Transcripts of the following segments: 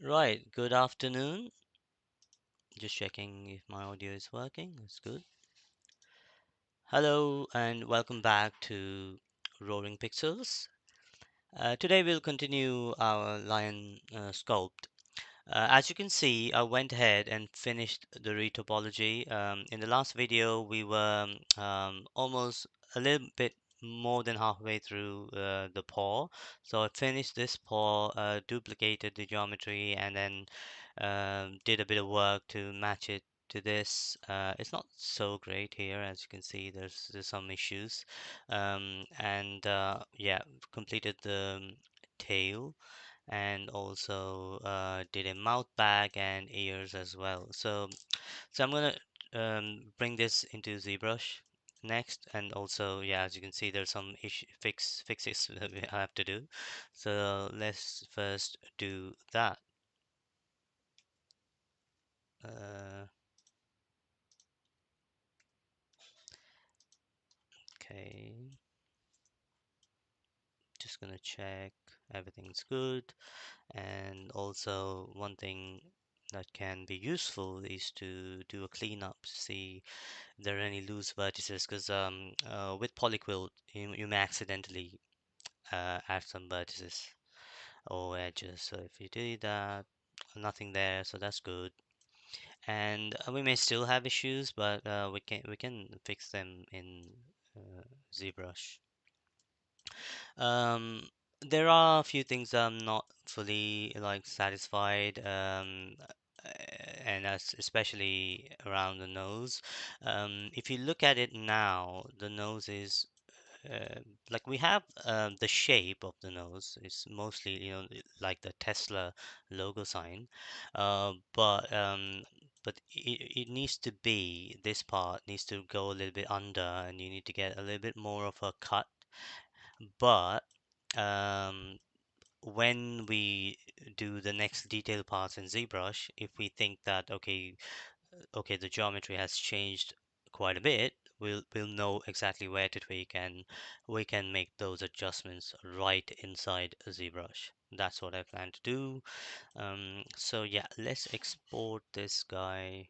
Right, good afternoon. Just checking if my audio is working. That's good. Hello and welcome back to Roaring Pixels. Today we'll continue our lion sculpt. As you can see, I went ahead and finished the retopology. In the last video, we were almost a little bit more than halfway through the paw. So I finished this paw, duplicated the geometry, and then did a bit of work to match it to this. It's not so great here, as you can see. There's some issues, and yeah, completed the tail and also did a mouth bag and ears as well. So I'm gonna bring this into ZBrush next, and also yeah, as you can see, there's some fixes that we have to do. So let's first do that. Uh, okay, just gonna check everything's good, and also one thing that can be useful is to do a cleanup, see there are any loose vertices because with polyquilt you may accidentally add some vertices or edges. So if you do that, nothing there, so that's good. And we may still have issues, but we can fix them in uh, ZBrush. Um, there are a few things I'm not fully like satisfied, and that's especially around the nose. If you look at it now, the nose is uh, like we have the shape of the nose. It's mostly, like the Tesla logo sign, but it needs to be this part needs to go a little bit under, and you need to get a little bit more of a cut, but um, when we do the next detail parts in ZBrush, if we think that okay, the geometry has changed quite a bit, we'll know exactly where to tweak, and we can make those adjustments right inside ZBrush. That's what I plan to do. So yeah, let's export this guy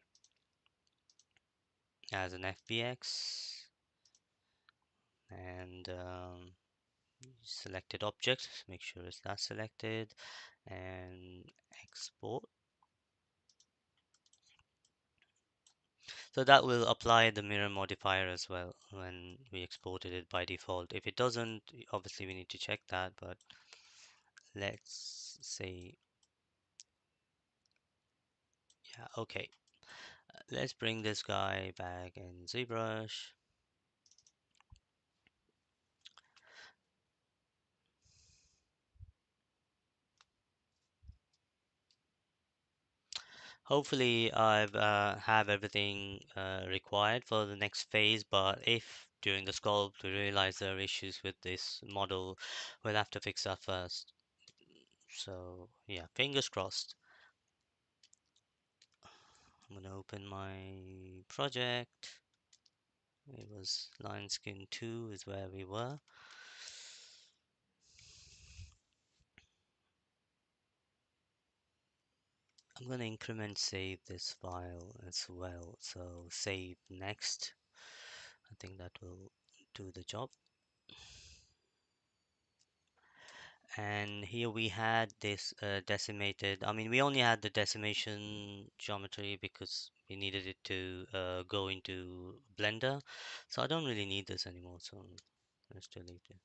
as an FBX and selected object, make sure it's that selected, and export. So that will apply the mirror modifier as well when we exported it by default. If it doesn't, obviously we need to check that, but let's say, yeah, okay. Let's bring this guy back in ZBrush. Hopefully I've have everything required for the next phase, but if during the sculpt we realize there are issues with this model, we'll have to fix that first. So yeah, fingers crossed. I'm gonna open my project. It was line skin 2 is where we were. I'm gonna increment save this file as well. So save next. I think that will do the job. And here we had this decimated. I mean, we only had the decimation geometry because we needed it to go into Blender. So I don't really need this anymore. So let's delete it.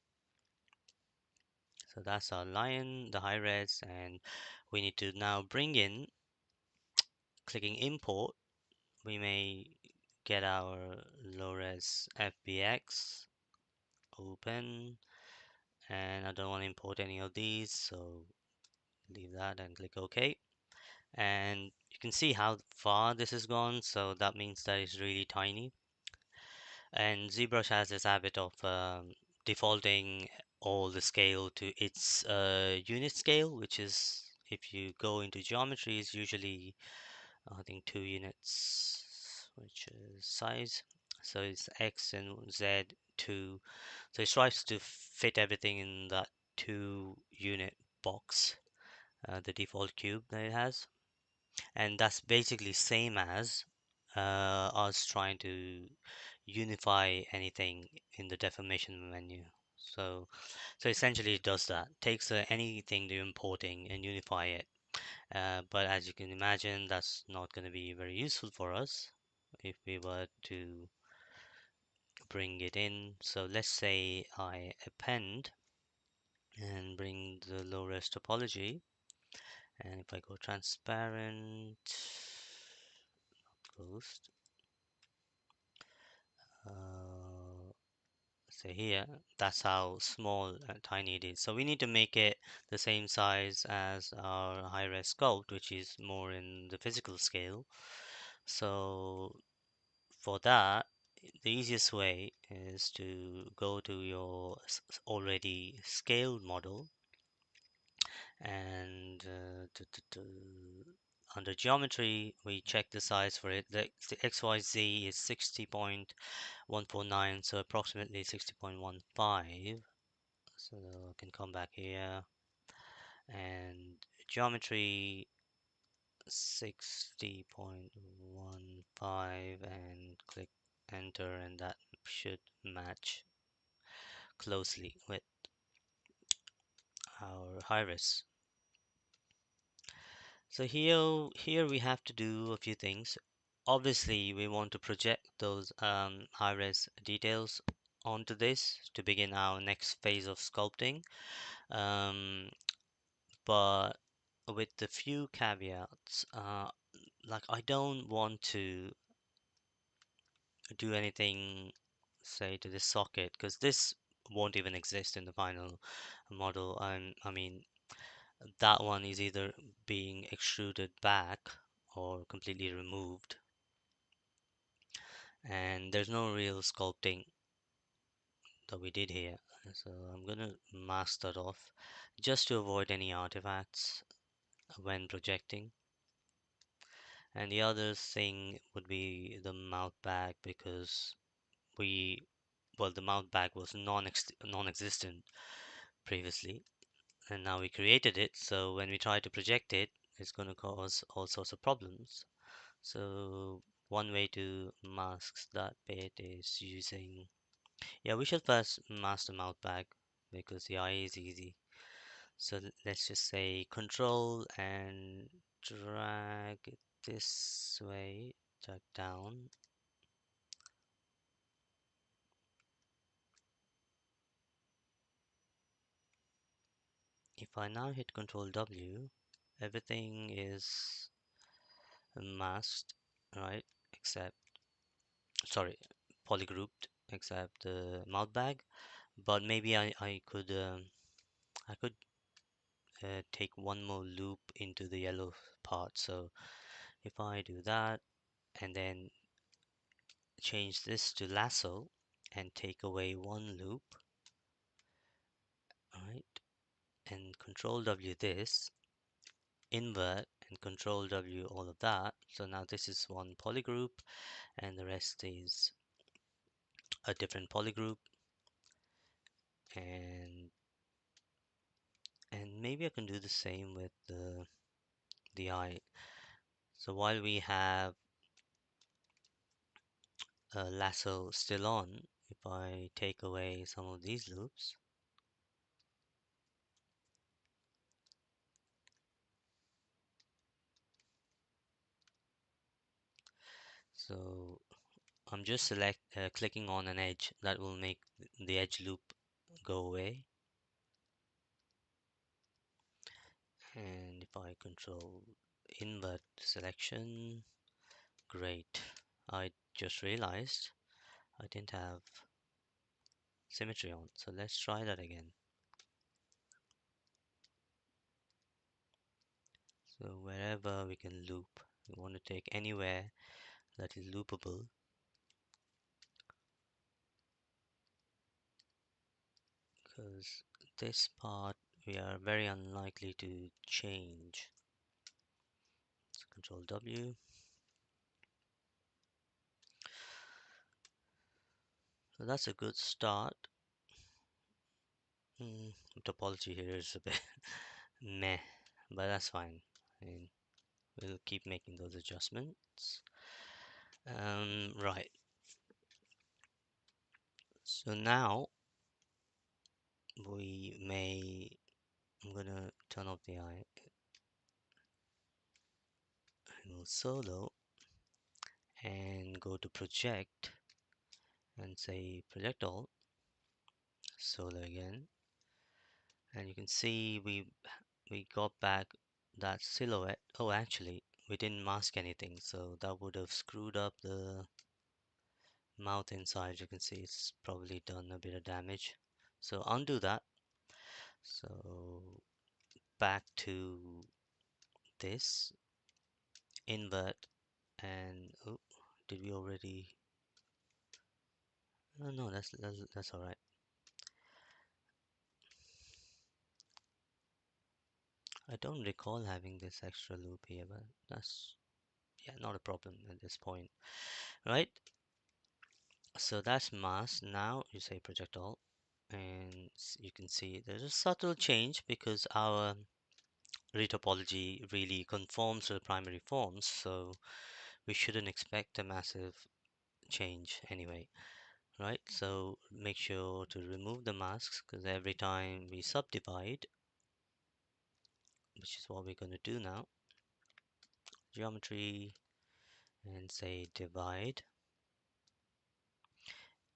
So that's our lion, the high res, and we need to now bring in, clicking import, we may get our low res FBX open, and I don't want to import any of these, so leave that and click OK. And you can see how far this has gone, so that means that it's really tiny. And ZBrush has this habit of defaulting all the scale to its unit scale, which is if you go into geometry, is usually I think 2 units, which is size. So it's X and Z 2. So it tries to fit everything in that 2 unit box. the default cube that it has. And that's basically same as us trying to unify anything in the deformation menu. So, so essentially it does that, takes anything that you're importing and unify it. But as you can imagine, that's not going to be very useful for us if we were to bring it in. So let's say I append and bring the low res topology. And if I go transparent, ghost, uh, say here, that's how small and tiny it is. So we need to make it the same size as our high res sculpt, which is more in the physical scale. So for that, the easiest way is to go to your already scaled model and under geometry, we check the size for it. The XYZ is 60.149, so approximately 60.15. So I can come back here and geometry 60.15 and click enter, and that should match closely with our iris. So here we have to do a few things. Obviously, we want to project those high-res details onto this to begin our next phase of sculpting. Um, but with the few caveats, like I don't want to do anything, say, to this socket because this won't even exist in the final model. I mean, that one is either being extruded back or completely removed, and there's no real sculpting that we did here. So I'm gonna mask that off just to avoid any artifacts when projecting. And the other thing would be the mouth bag because we, well, the mouth bag was non-existent previously, and now we created it. So when we try to project it, it's going to cause all sorts of problems. So one way to mask that bit is using, yeah, we should first mask the mouth bag because the eye is easy. So let's just say control and drag it this way, drag down. If I now hit Control W, everything is masked, right? Except, sorry, polygrouped, except the mouth bag. But maybe I could take one more loop into the yellow part. So if I do that and then change this to lasso and take away one loop, right? And Control W this, invert and Control W all of that. So now this is one polygroup and the rest is a different polygroup. And maybe I can do the same with the eye. So while we have a lasso still on, if I take away some of these loops, so I'm just clicking on an edge that will make the edge loop go away. And if I control invert selection, great. I just realized I didn't have symmetry on. So let's try that again. So wherever we can loop, we want to take anywhere that is loopable, because this part we are very unlikely to change. So Control W. So that's a good start. Topology here is a bit meh, but that's fine. And we'll keep making those adjustments. Right. So now we may, I'm gonna turn off the eye and we'll solo and go to project and say project all, solo again. And you can see we got back that silhouette. Oh, actually, we didn't mask anything, so that would have screwed up the mouth inside. You can see it's probably done a bit of damage. So undo that. So back to this, invert, and oh, did we already? No, no, that's all right. I don't recall having this extra loop here, but that's yeah, not a problem at this point, right? So that's mask. Now you say project all, and you can see there's a subtle change because our retopology really conforms to the primary forms, so we shouldn't expect a massive change anyway, right? So make sure to remove the masks because every time we subdivide, which is what we're going to do now, geometry and say divide,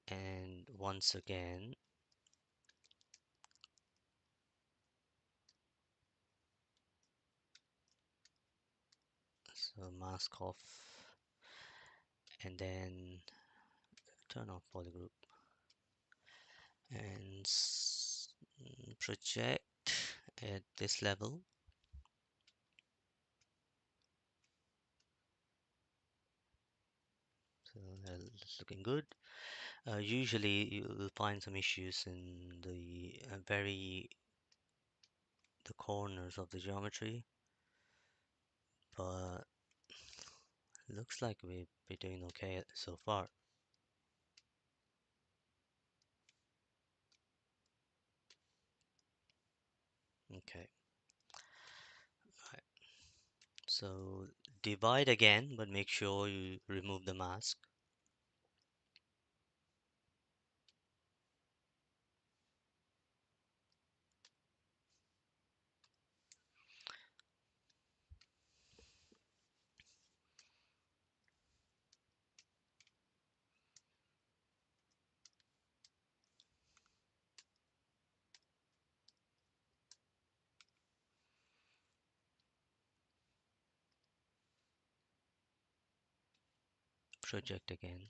and once again, so mask off and then turn off polygroup and project at this level. So that's looking good. Usually you will find some issues in the the corners of the geometry, but looks like we're doing okay so far. Okay, right. So divide again, but make sure you remove the mask. Project again.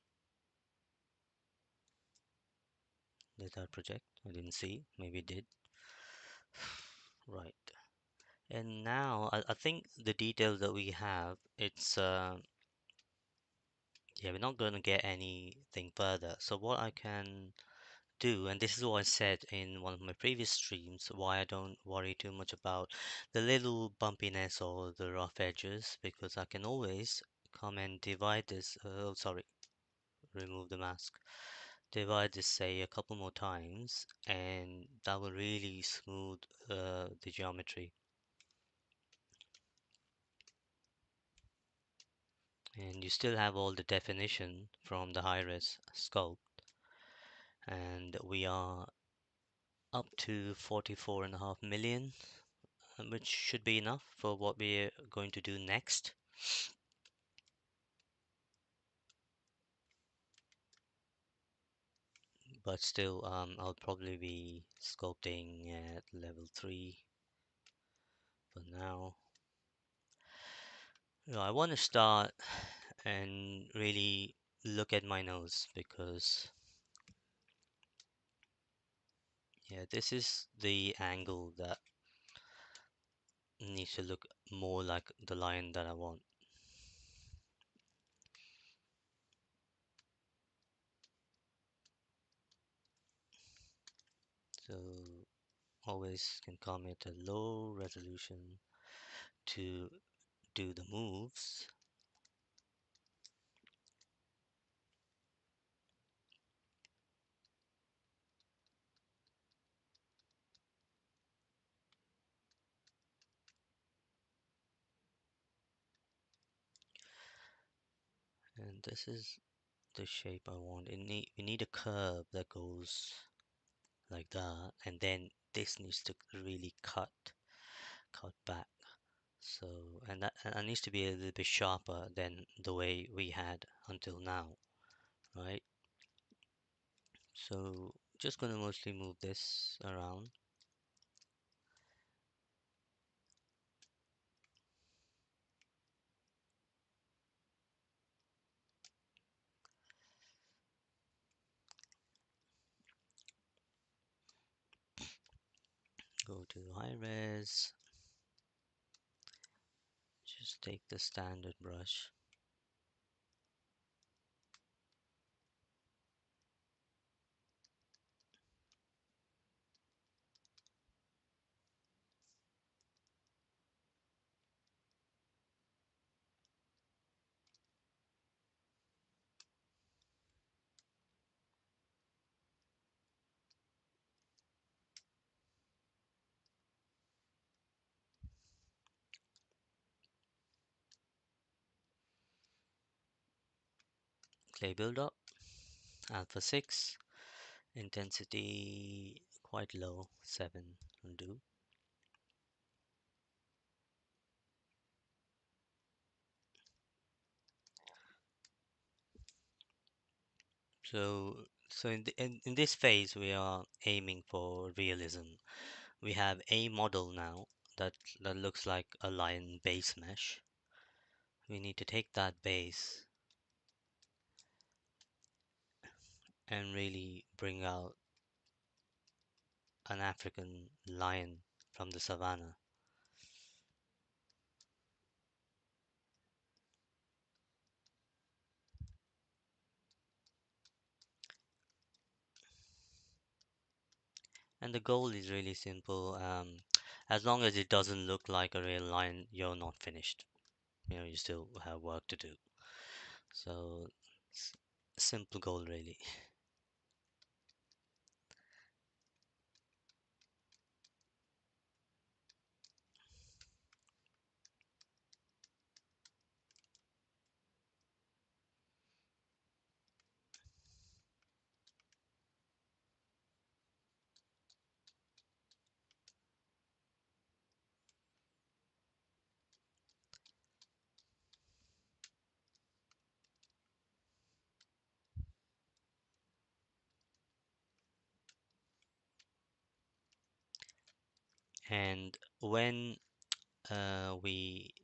Did that project? I didn't see. Maybe it did. Right. And now I think the details that we have, it's yeah, we're not going to get anything further. So what I can do, and this is what I said in one of my previous streams, why I don't worry too much about the little bumpiness or the rough edges, because I can always come and divide this, oh sorry, remove the mask, divide this say a couple more times, and that will really smooth the geometry. And you still have all the definition from the high-res sculpt, and we are up to 44.5 million, which should be enough for what we're going to do next. But still, I'll probably be sculpting at level 3 for now. I want to start and really look at my nose because, yeah, this is the angle that needs to look more like the line that I want. So always can come at a low resolution to do the moves. And this is the shape I want. We need a curve that goes like that, and then this needs to really cut back. So, and needs to be a little bit sharper than the way we had until now, right? So, just gonna mostly move this around. Go to high res. Just take the standard brush. Clay buildup, alpha 6, intensity quite low, 7 will do. So in this phase, we are aiming for realism. We have a model now that looks like a line base mesh. We need to take that base and really bring out an African lion from the savannah. And the goal is really simple. As long as it doesn't look like a real lion, you're not finished. You know, you still have work to do. So, s- simple goal really. And when we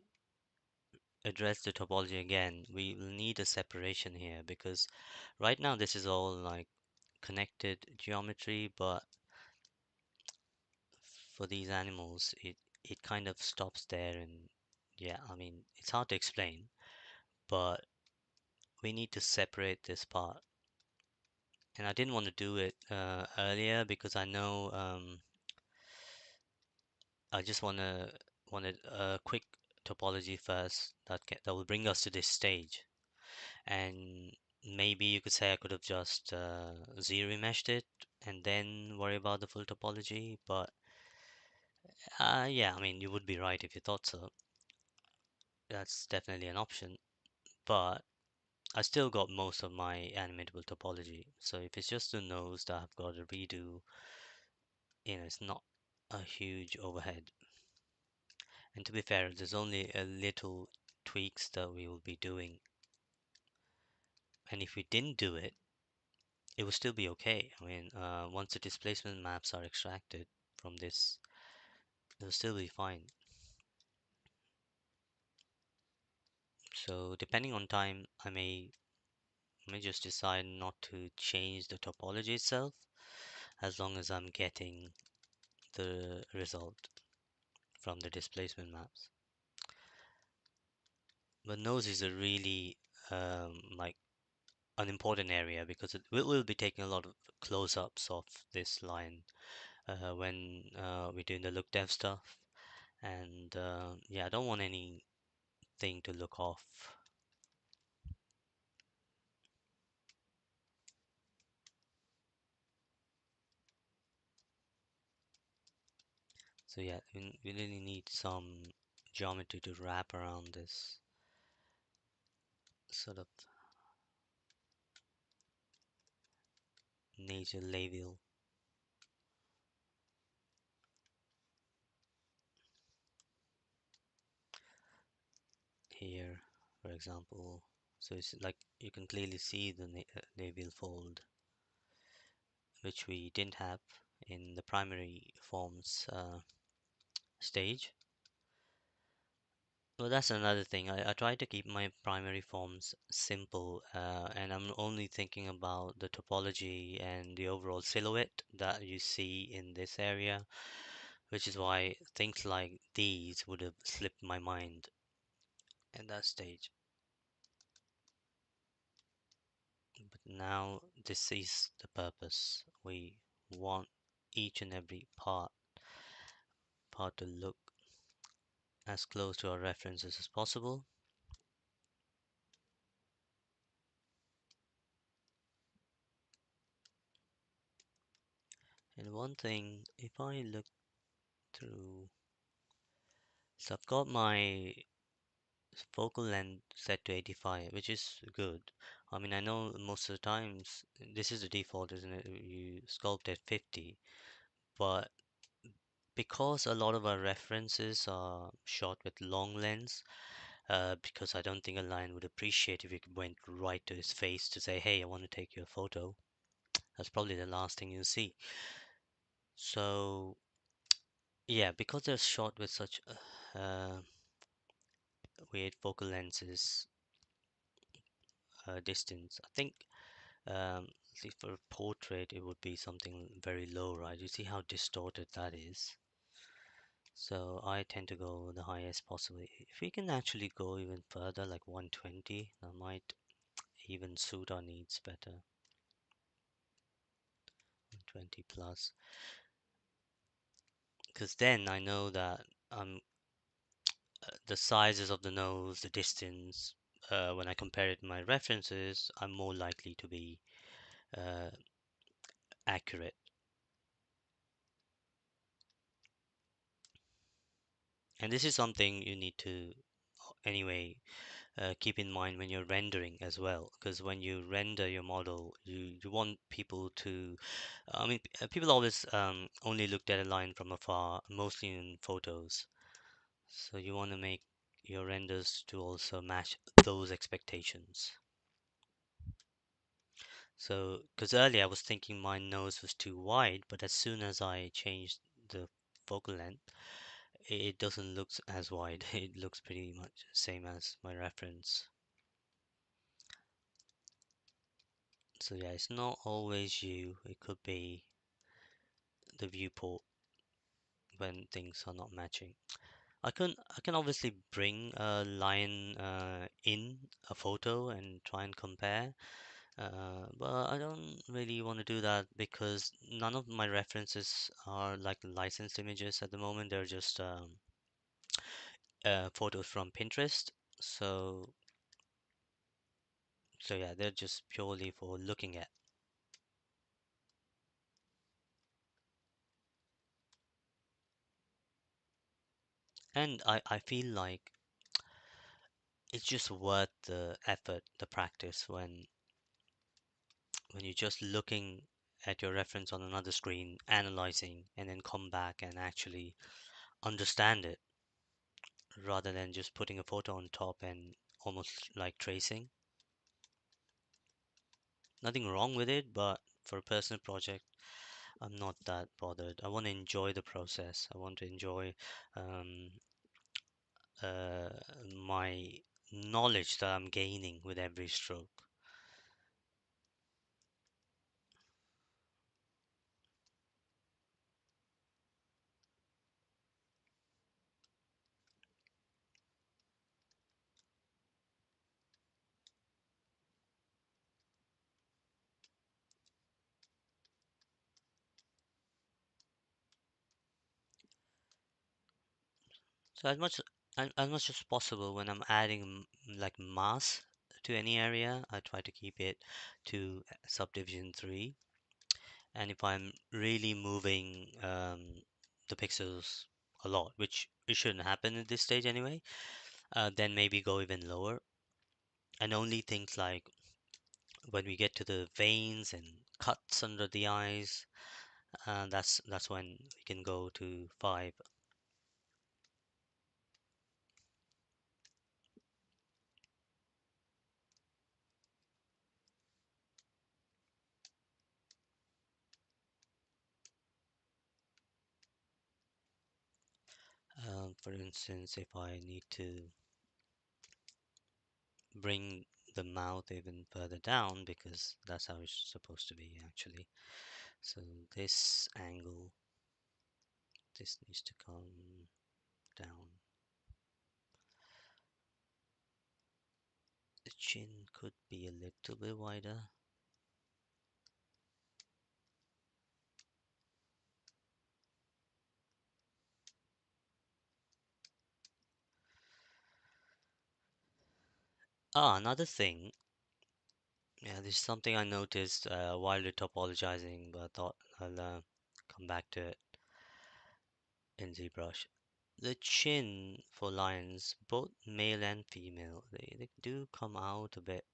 address the topology again, we will need a separation here because right now this is all like connected geometry, but for these animals, it kind of stops there, and yeah, I mean, it's hard to explain, but we need to separate this part. And I didn't want to do it earlier because I know I just wanted a quick topology first that will bring us to this stage. And maybe you could say I could have just zero meshed it and then worry about the full topology. But yeah, I mean, you would be right if you thought so. That's definitely an option. But I still got most of my animatable topology. So if it's just the nose that I've got to redo, it's not a huge overhead. And to be fair, there's only a little tweaks that we will be doing. And if we didn't do it, it will still be okay. I mean, once the displacement maps are extracted from this, it'll still be fine. So depending on time, I may just decide not to change the topology itself as long as I'm getting the result from the displacement maps. But nose is a really like an important area because we'll be taking a lot of close-ups of this line when we're doing the look dev stuff. And yeah, I don't want anything to look off. So yeah, we really need some geometry to wrap around this sort of. nasal labial here, for example. So it's like you can clearly see the labial fold, which we didn't have in the primary forms stage. Well, that's another thing. I try to keep my primary forms simple, and I'm only thinking about the topology and the overall silhouette that you see in this area, which is why things like these would have slipped my mind at that stage. But now this is the purpose. We want each and every part to look as close to our references as possible. And one thing, if I look through, so I've got my focal length set to 85, which is good. I mean, I know most of the times this is the default, isn't it? You sculpt at 50, but because a lot of our references are shot with long lens, because I don't think a lion would appreciate if you went right to his face to say, "Hey, I want to take your photo." That's probably the last thing you'll see. So, yeah, because they're shot with such weird focal lenses distance, I think see, for a portrait, it would be something very low, right? You see how distorted that is. So I tend to go the highest possibly. If we can actually go even further, like 120, that might even suit our needs better. 120 plus. Because then I know that the sizes of the nose, the distance, when I compare it to my references, I'm more likely to be uh, accurate. And this is something you need to anyway keep in mind when you're rendering as well, because when you render your model, you want people to, I mean, people always only looked at a line from afar, mostly in photos. So you want to make your renders to also match those expectations. So, because earlier I was thinking my nose was too wide, but as soon as I changed the focal length, it doesn't look as wide. It looks pretty much same as my reference. So yeah, it's not always you. It could be the viewport when things are not matching. I can obviously bring a line in a photo and try and compare, but I don't really want to do that because none of my references are like licensed images at the moment. They're just photos from Pinterest. So so yeah, they're just purely for looking at. And I feel like it's just worth the effort, the practice when you're just looking at your reference on another screen, analyzing, and then come back and actually understand it rather than just putting a photo on top and almost like tracing. Nothing wrong with it, but for a personal project, I'm not that bothered. I want to enjoy the process. I want to enjoy um, uh, my knowledge that I'm gaining with every stroke. So as much as possible, when I'm adding like mass to any area, I try to keep it to subdivision 3. And if I'm really moving the pixels a lot, which it shouldn't happen at this stage anyway, then maybe go even lower. And only things like when we get to the veins and cuts under the eyes, that's when we can go to 5. For instance, if I need to bring the mouth even further down, because that's how it's supposed to be actually. So this angle, this needs to come down. The chin could be a little bit wider. Another thing, yeah, this is something I noticed while you're topologizing, but I thought I'll come back to it in ZBrush. The chin for lions, both male and female, they do come out a bit.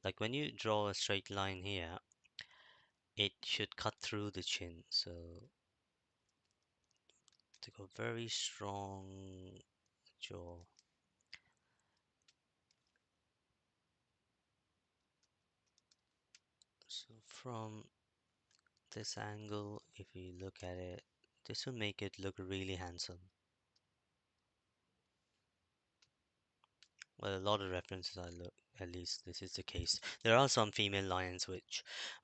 Like when you draw a straight line here, it should cut through the chin. So take a very strong jaw. So from this angle, if you look at it, this will make it look really handsome. Well, a lot of references I look, at least this is the case. There are some female lions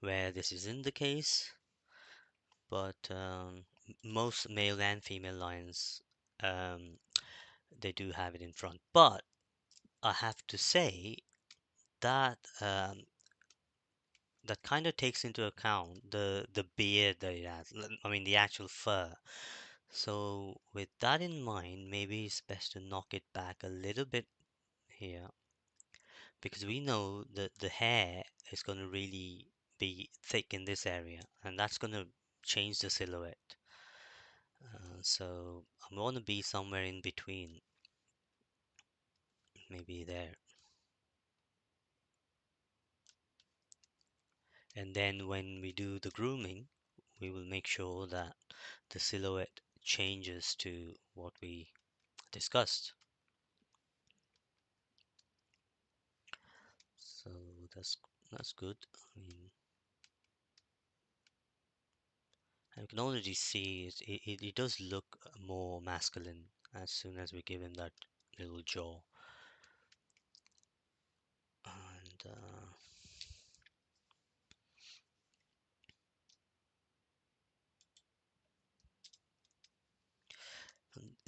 where this isn't the case, but most male and female lions, um, they do have it in front. But I have to say that that kind of takes into account the beard that it has. I mean, the actual fur. So with that in mind, maybe it's best to knock it back a little bit here, because we know that the hair is going to really be thick in this area, and that's going to change the silhouette. So I want to be somewhere in between, maybe there. And then when we do the grooming, we will make sure that the silhouette changes to what we discussed. So that's good. I mean, I can already see it does look more masculine as soon as we give him that little jaw. And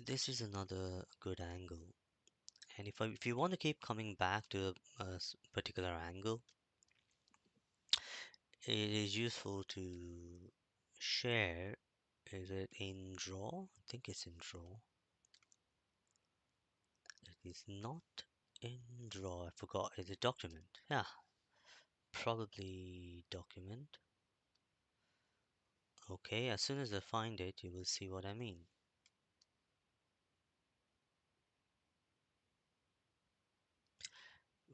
this is another good angle. And if you want to keep coming back to a particular angle, it is useful to share. Is it in draw? I think it's in draw. It is not in draw. I forgot. Is it document? Yeah, probably document. Okay, as soon as I find it, you will see what I mean.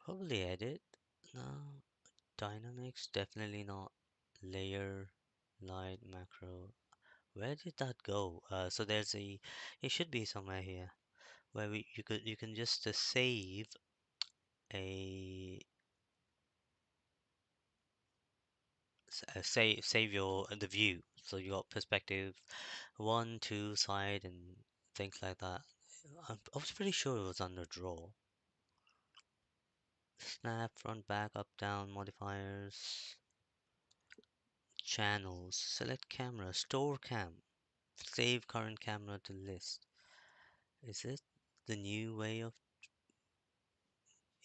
Probably edit. No, dynamics, definitely not. Layer, light, macro. Where did that go? So there's it should be somewhere here where you can just save a save your the view. So you got perspective, one, two, side, and things like that. I was pretty sure it was under draw. Snap, front, back, up, down, modifiers, channels, select camera, store cam, save current camera to list. Is it the new way of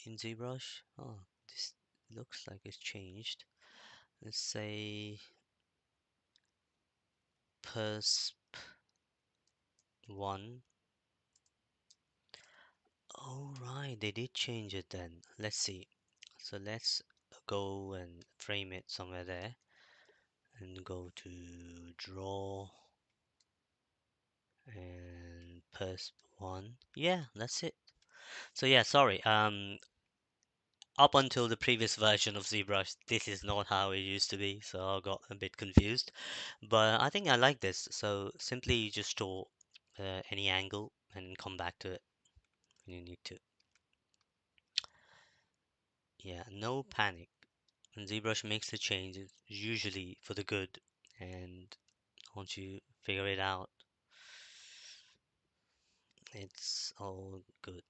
in ZBrush? Oh, this looks like it's changed. Let's say persp 1. Oh, right, they did change it then. Let's see. So let's go and frame it somewhere there and go to draw and persp 1. Yeah, that's it. So yeah, sorry. up until the previous version of ZBrush, this is not how it used to be, so I got a bit confused. But I think I like this. So simply you just store any angle and come back to it when you need to. Yeah, no panic. When ZBrush makes the change, it's usually for the good. And once you figure it out, it's all good.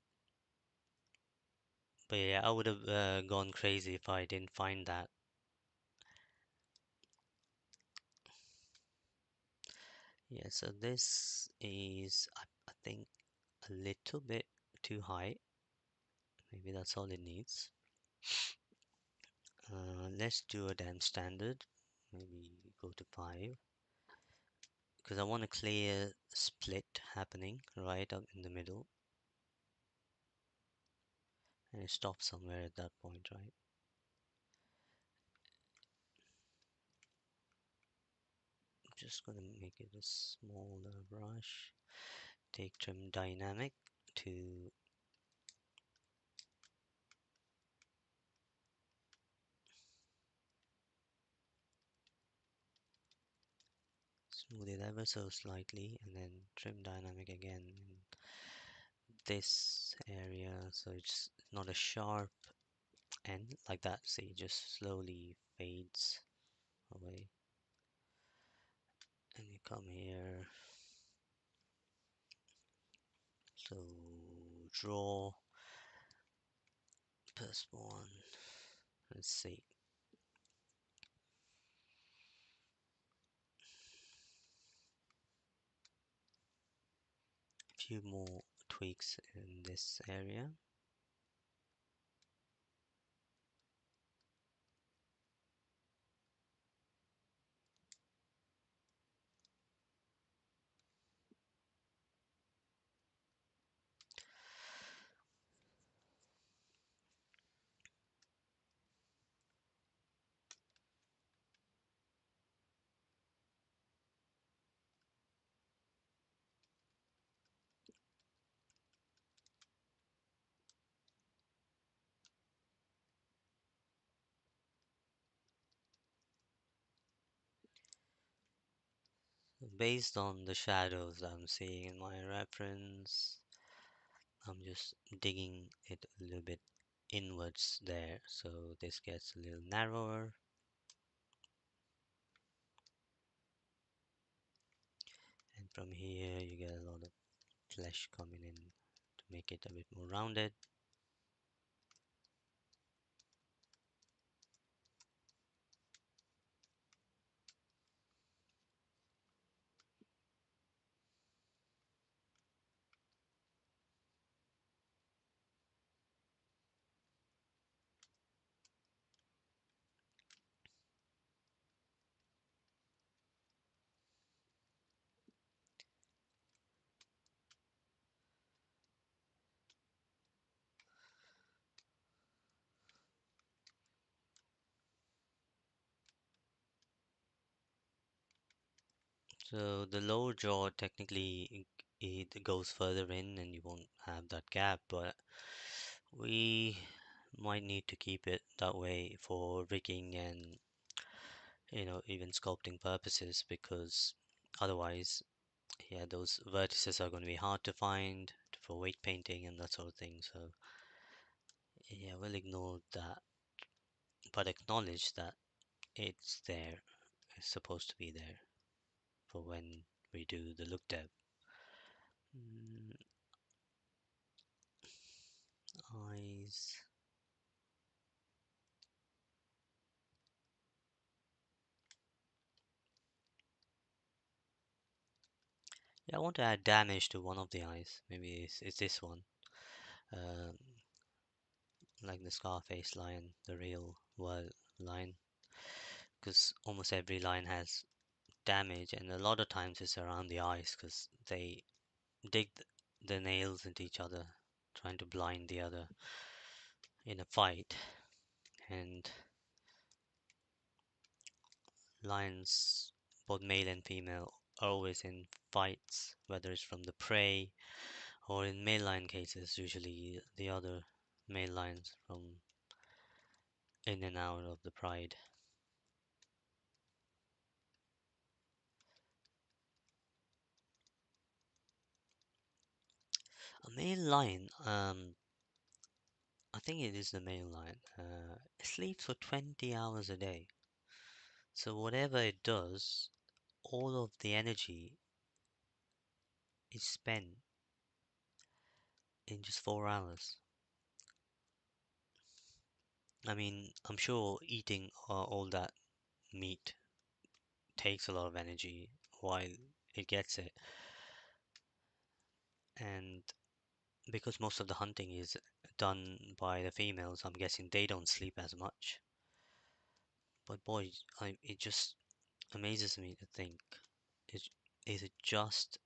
But yeah, I would have gone crazy if I didn't find that. Yeah, so this is, I think, a little bit too high. Maybe that's all it needs. Let's do a damn standard. Maybe go to 5. Because I want a clear split happening right up in the middle. And it stops somewhere at that point, right? I'm just gonna make it a smaller brush. Take trim dynamic to smooth it ever so slightly, and then trim dynamic again in this area, so it's not a sharp end like that. See, it just slowly fades away. And you come here, so draw plus one. Let's see, a few more tweaks in this area. So based on the shadows I'm seeing in my reference, I'm just digging it a little bit inwards there, so this gets a little narrower. And from here you get a lot of flesh coming in to make it a bit more rounded. So the lower jaw technically it goes further in and you won't have that gap, but we might need to keep it that way for rigging and even sculpting purposes, because otherwise yeah, those vertices are going to be hard to find for weight painting and that sort of thing. So yeah, we'll ignore that, but acknowledge that it's there. It's supposed to be there for when we do the look dev. Mm, eyes. Yeah, I want to add damage to one of the eyes. Maybe it's this one. Um, like the Scarface line, the real world line. Because almost every line has damage, and a lot of times it's around the eyes because they dig the nails into each other, trying to blind the other in a fight. And lions, both male and female, are always in fights, whether it's from the prey or in male lion cases, usually the other male lions from in and out of the pride. A male lion, I think it is the male lion. It sleeps for 20 hours a day. So whatever it does, all of the energy is spent in just 4 hours. I mean, I'm sure eating all that meat takes a lot of energy while it gets it. And because most of the hunting is done by the females, I'm guessing they don't sleep as much. But boy, it just amazes me to think, is is it just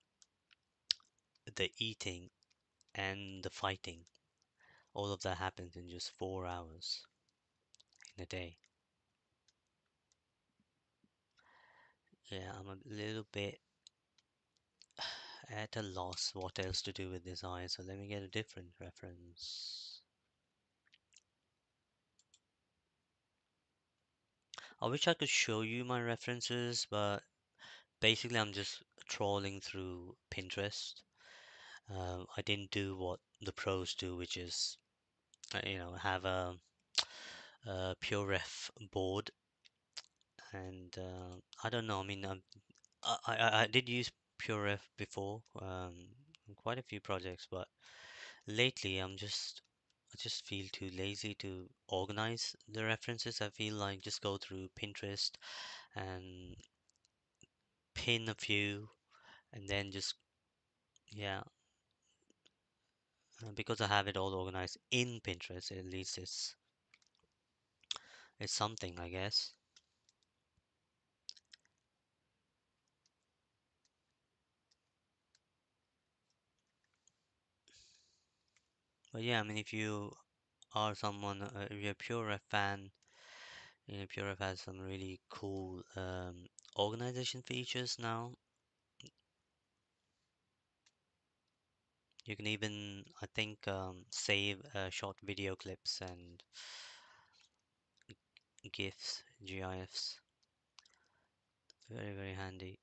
the eating and the fighting? All of that happens in just 4 hours in a day. Yeah, I'm a little bit at a loss what else to do with this eye, so let me get a different reference. I wish I could show you my references, but basically I'm just trawling through Pinterest. I didn't do what the pros do, which is, have a pure ref board, and I don't know. I mean, I did use pure ref before, in quite a few projects, but lately I just feel too lazy to organize the references. I feel like just go through Pinterest and pin a few, and then just, yeah, because I have it all organized in Pinterest, at least it's something, I guess. But yeah, I mean, if you are someone, if you're a pure ref fan, pure ref has some really cool organization features now. You can even, I think, save short video clips and GIFs, GIFs. Very, very handy.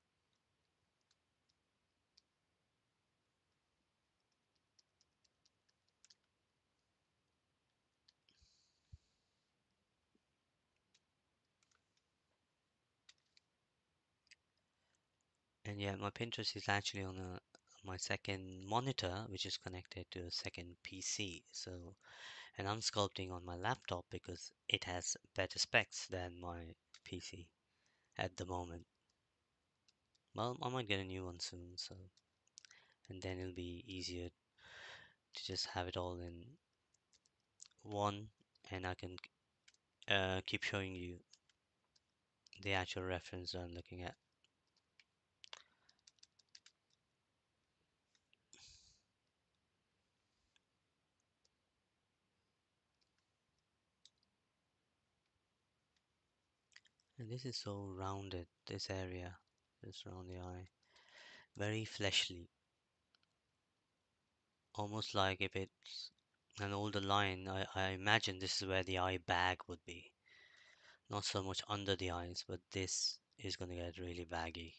And yeah, my Pinterest is actually on my second monitor, which is connected to a second PC. So, and I'm sculpting on my laptop because it has better specs than my PC at the moment. Well, I might get a new one soon, so, and then it'll be easier to just have it all in one, and I can keep showing you the actual reference I'm looking at. And this is so rounded, this area, just around the eye. Very fleshly. Almost like if it's an older line, I imagine this is where the eye bag would be. Not so much under the eyes, but this is going to get really baggy.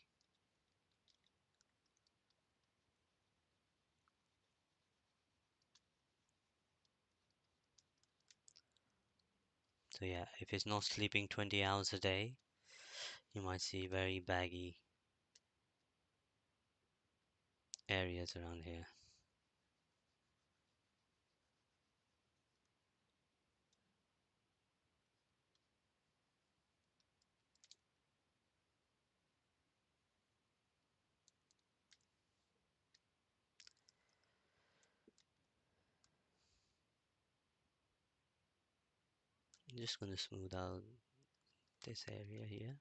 So yeah, if it's not sleeping 20 hours a day, you might see very baggy areas around here. I'm just going to smooth out this area here.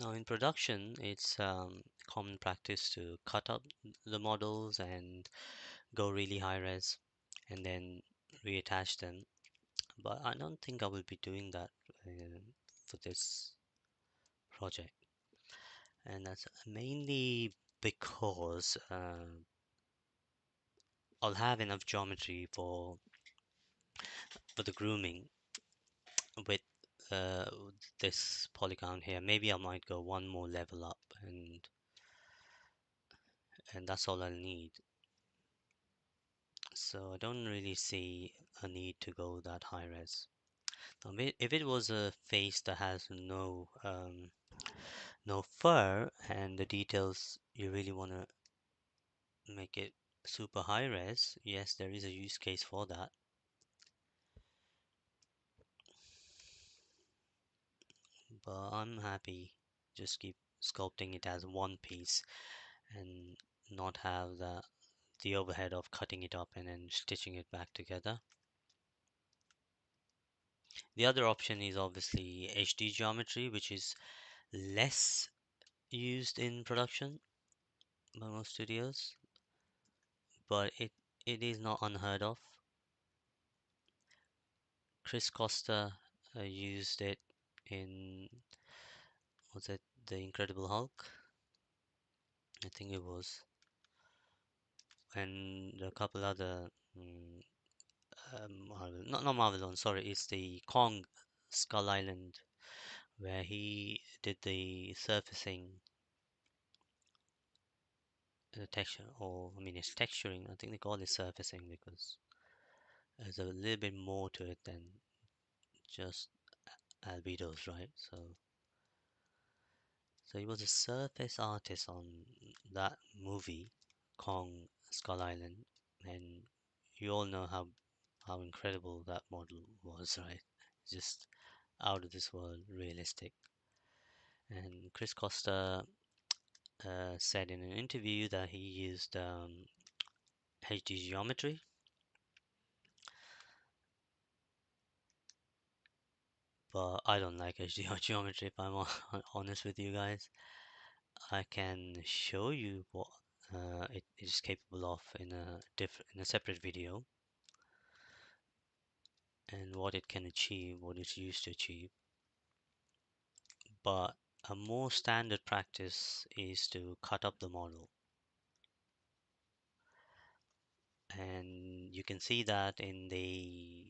Now in production, it's common practice to cut up the models and go really high res. and then reattach them. But I don't think I will be doing that uh, for this project, and that's mainly because I'll have enough geometry for the grooming with uh, this polygon here. Maybe I might go one more level up, and that's all I'll need. So I don't really see a need to go that high res. If it was a face that has no fur and the details you really want to make it super high res, yes, there is a use case for that. But I'm happy just keep sculpting it as one piece and not have the overhead of cutting it up and then stitching it back together. The other option is obviously HD geometry, which is less used in production by most studios, but it is not unheard of. Chris Costa used it in, was it The Incredible Hulk? I think it was, and a couple other Marvel, not Marvel one, sorry, it's the Kong Skull Island where he did the surfacing, the texture, or I mean, it's texturing. I think they call it surfacing because there's a little bit more to it than just albedos, right? So he was a surface artist on that movie, Kong Skull Island, and you all know how incredible that model was, right? Just out of this world, realistic. And Chris Costa said in an interview that he used HD geometry, but I don't like HD geometry if I'm honest with you guys. I can show you what it is capable of in a separate video and what it can achieve, what it's used to achieve. But a more standard practice is to cut up the model. And you can see that in the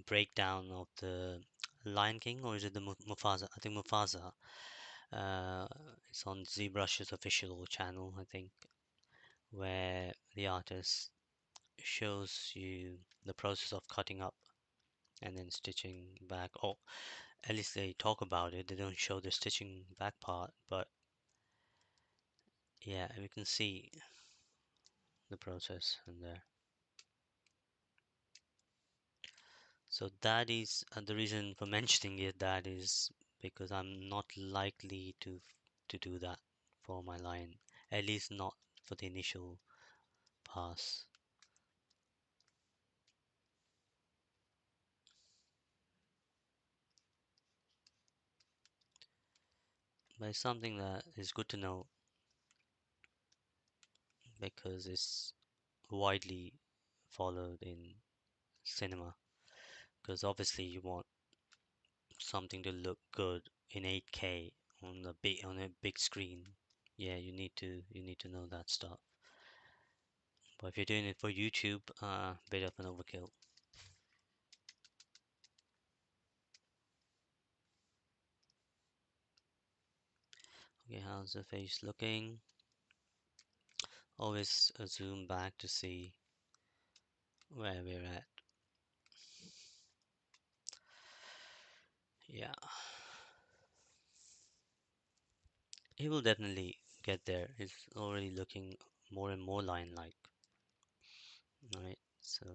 breakdown of the Lion King, or is it the Mufasa? I think Mufasa. Uh, it's on ZBrush's official channel, I think, where the artist shows you the process of cutting up and then stitching back. Or at least they talk about it. They don't show the stitching back part, but yeah, we can see the process in there. So that is the reason for mentioning it. That is because I'm not likely to do that for my line, at least not for the initial pass. But it's something that is good to know because it's widely followed in cinema. Because obviously you want something to look good in 8K on a big screen. Yeah, you need to know that stuff. But if you're doing it for YouTube, bit of an overkill. Okay, how's the face looking? Always zoom back to see where we're at. Yeah, he will definitely get there. It's already looking more and more line-like. Right, so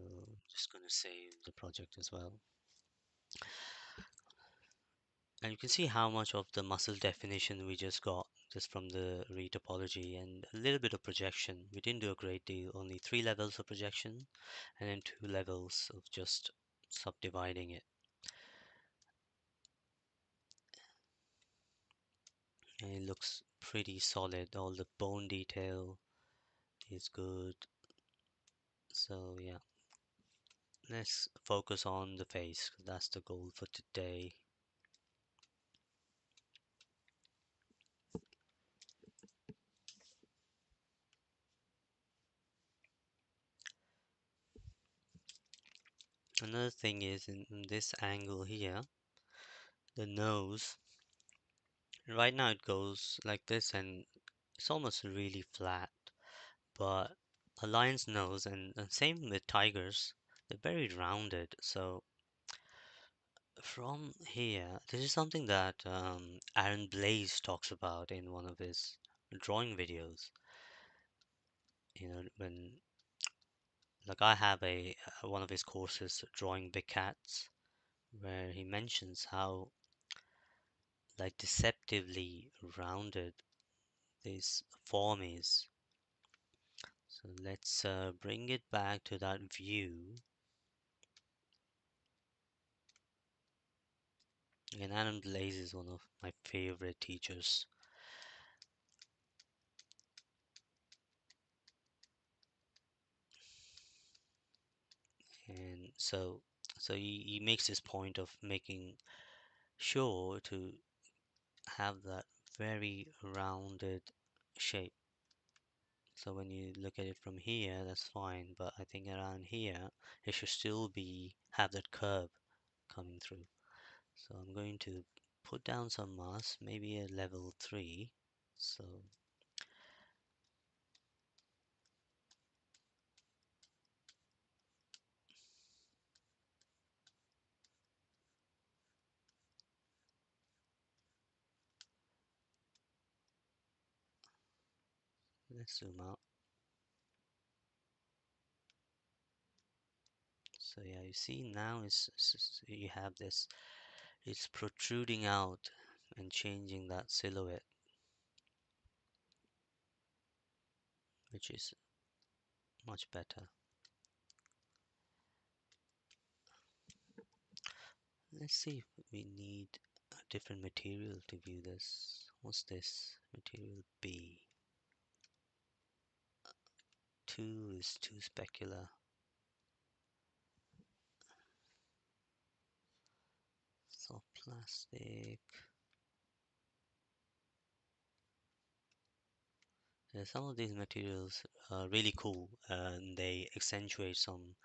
just gonna save the project as well. And you can see how much of the muscle definition we just got just from the retopology and a little bit of projection. We didn't do a great deal, only 3 levels of projection and then 2 levels of just subdividing it. And it looks pretty solid. All the bone detail is good. So yeah. let's focus on the face, 'cause that's the goal for today. Another thing is in this angle here, the nose, right now it goes like this and it's almost really flat. But a lion's nose, and same with tigers, they're very rounded. So from here, this is something that Aaron Blaze talks about in one of his drawing videos. You know, when like I have a one of his courses, drawing big cats, where he mentions how like deceptively rounded this form is. So let's bring it back to that view. Again, Aaron Blaze is one of my favorite teachers. And so he makes this point of making sure to have that very rounded shape. So when you look at it from here, that's fine, but I think around here it should still be have that curve coming through. So I'm going to put down some mask, maybe a level 3. So let's zoom out. So yeah, you see now you have this, it's protruding out and changing that silhouette, which is much better. Let's see if we need a different material to view this. What's this? Material B. 2 is too specular. Soft plastic. Yeah, some of these materials are really cool and they accentuate some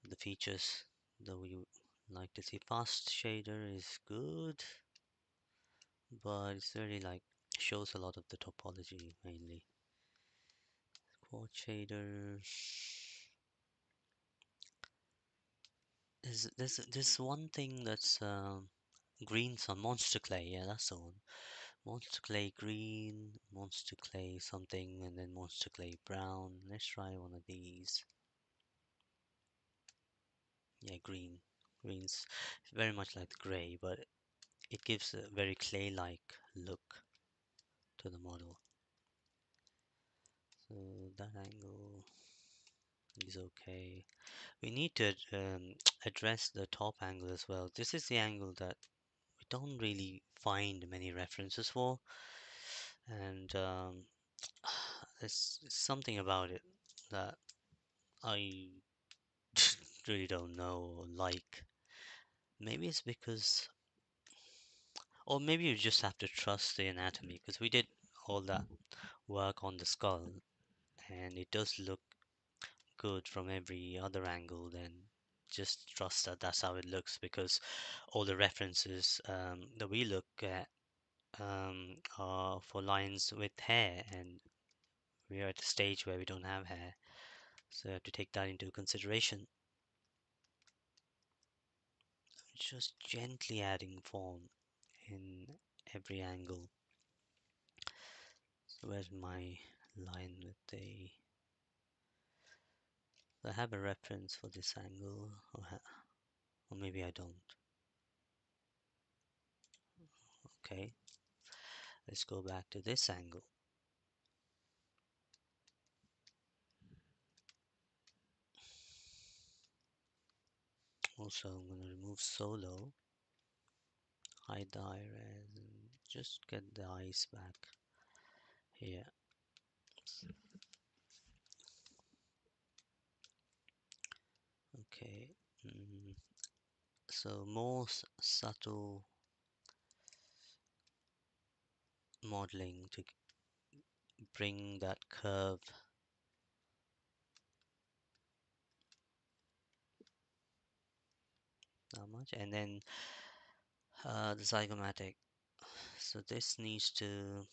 of the features that we like to see. Fast shader is good, but it's really like shows a lot of the topology mainly. Quad shaders. There's one thing that's green sun monster clay. Yeah, that's the one. Monster clay green, monster clay something, and then monster clay brown. Let's try one of these. Yeah, green. Green's very much like the gray, but it gives a very clay-like look to the model. So that angle is okay. We need to address the top angle as well. This is the angle that we don't really find many references for, and there's something about it that I really don't know or like. Maybe it's because, or maybe you just have to trust the anatomy because we did all that work on the skull and it does look good from every other angle. Then just trust that that's how it looks because all the references that we look at are for lines with hair, and we are at a stage where we don't have hair, so you have to take that into consideration. Just gently adding form in every angle. So where's my line with the... I have a reference for this angle, or maybe I don't. Okay, let's go back to this angle. Also, I'm going to remove solo, hide the iris, and just get the eyes back here. Okay. Mm, so more subtle modeling to bring that curve that much, and then the zygomatic. So this needs to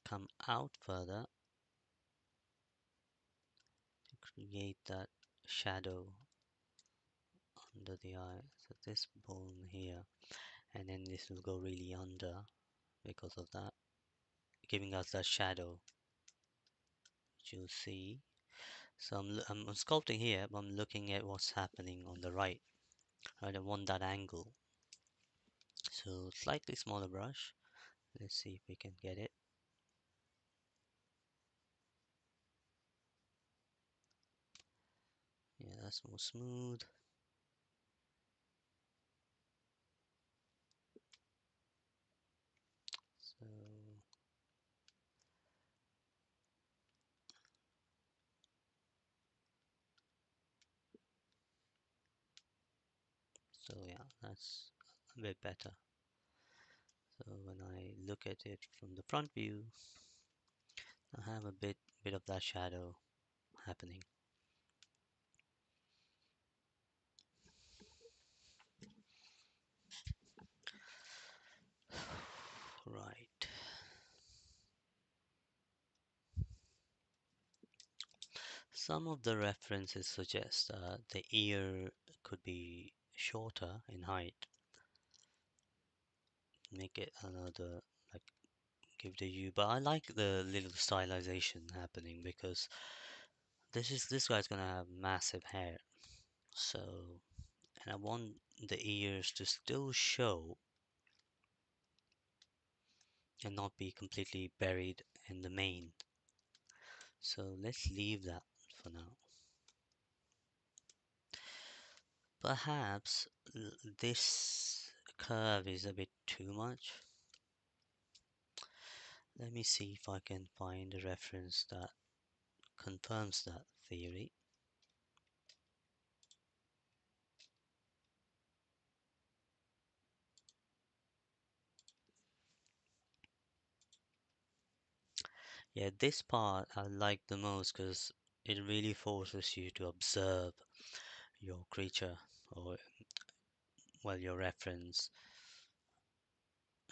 come out further to create that shadow under the eye. So this bone here, and then this will go really under because of that, giving us that shadow, which you'll see. So I'm sculpting here, but I'm looking at what's happening on the right. Right, I want that angle. So slightly smaller brush. Let's see if we can get it. Yeah, that's more smooth. So, so yeah, that's a bit better. So when I look at it from the front view, I have a bit of that shadow happening. Right. Some of the references suggest that the ear could be shorter in height, make it another like give the U. But I like the little stylization happening because this guy's gonna have massive hair. So, and I want the ears to still show and not be completely buried in the mane. So let's leave that for now. Perhaps this curve is a bit too much. Let me see if I can find a reference that confirms that theory. Yeah, this part I like the most because it really forces you to observe your creature or, well, your reference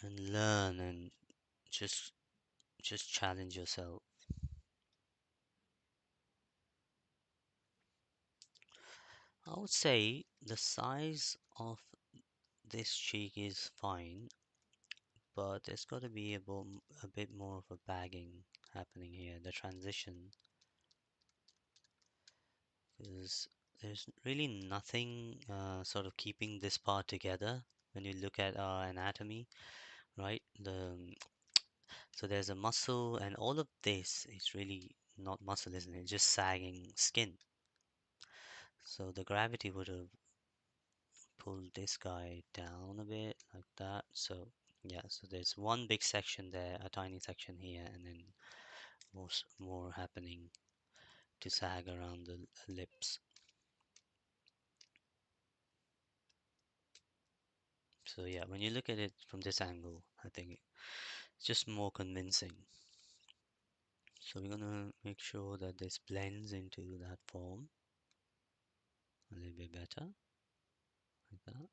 and learn and just just challenge yourself. I would say the size of this cheek is fine, but there's got to be a bit more of a bagging happening here, the transition, because there's really nothing sort of keeping this part together when you look at our anatomy, right? So there's a muscle, and all of this is really not muscle, isn't it? Just sagging skin. So the gravity would have pulled this guy down a bit like that. So yeah, so there's one big section there, a tiny section here, and then more happening to sag around the lips. So yeah, when you look at it from this angle, I think it's just more convincing. So we're gonna make sure that this blends into that form a little bit better, like that.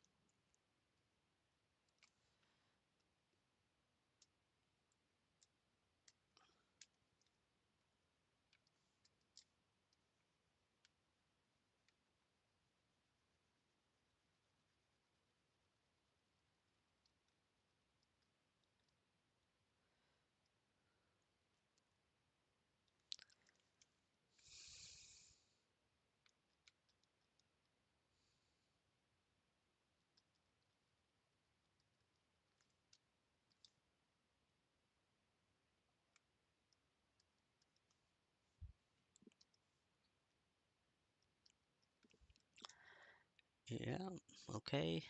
Yeah, okay.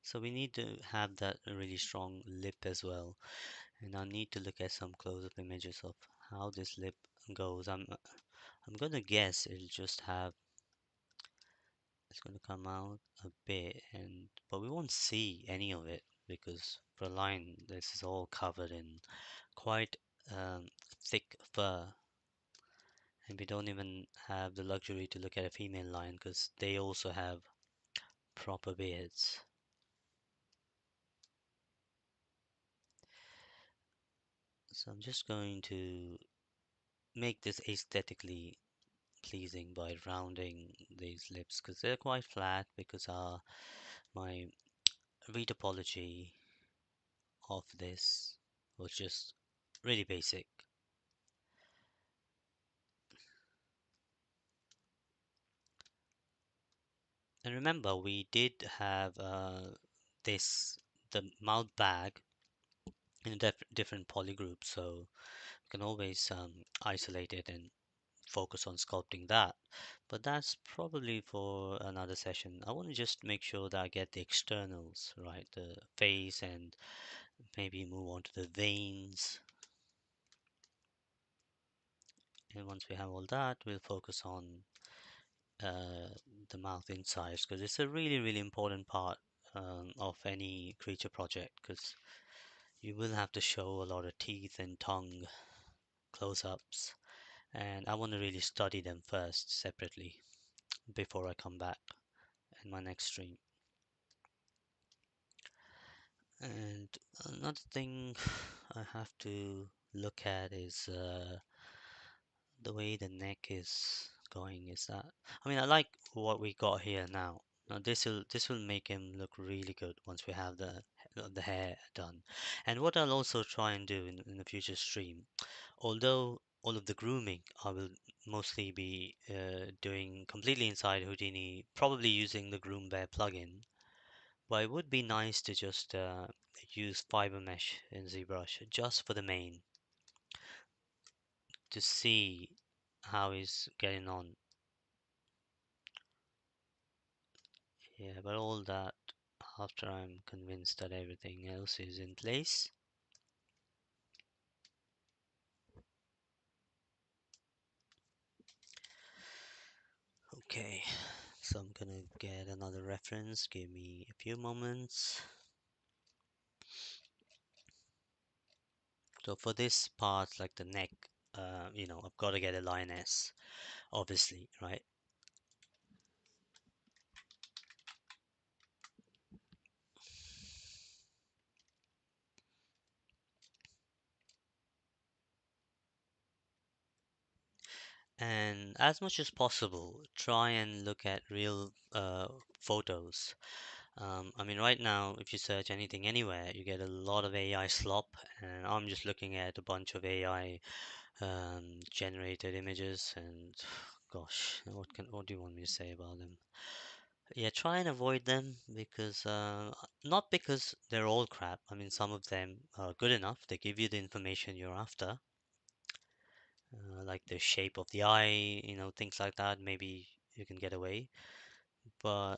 So we need to have that really strong lip as well. And I need to look at some close-up images of how this lip goes. I'm gonna guess it'll just have, it's gonna come out a bit, and but we won't see any of it because for a lion, this is all covered in quite um, thick fur, and we don't even have the luxury to look at a female lion because they also have proper beards. So I'm just going to make this aesthetically pleasing by rounding these lips because they're quite flat because my retopology of this was just really basic. And remember, we did have this the mouth bag in a different polygroup, so you can always isolate it and focus on sculpting that. But that's probably for another session. I want to just make sure that I get the externals right, the face, and maybe move on to the veins. And once we have all that, we'll focus on uh, the mouth insides because it's a really, really important part of any creature project because you will have to show a lot of teeth and tongue close-ups. And I want to really study them first separately before I come back in my next stream. And another thing I have to look at is the way the neck is going. Is that, I mean, I like what we got here now. Now this will make him look really good once we have the hair done. And what I'll also try and do in the future stream, although all of the grooming I will mostly be doing completely inside Houdini, probably using the Groom Bear plugin. But it would be nice to just use fiber mesh in ZBrush just for the mane to see how he's getting on. Yeah, but all that after I'm convinced that everything else is in place. Okay, so I'm gonna get another reference. Give me a few moments. So for this part, like the neck, I've got to get a lioness, obviously, right? And as much as possible, try and look at real photos. I mean, right now, if you search anything anywhere, you get a lot of AI slop, and I'm just looking at a bunch of AI generated images, and gosh, what do you want me to say about them? Yeah, try and avoid them because not because they're all crap. I mean, some of them are good enough. They give you the information you're after, like the shape of the eye, things like that. Maybe you can get away. But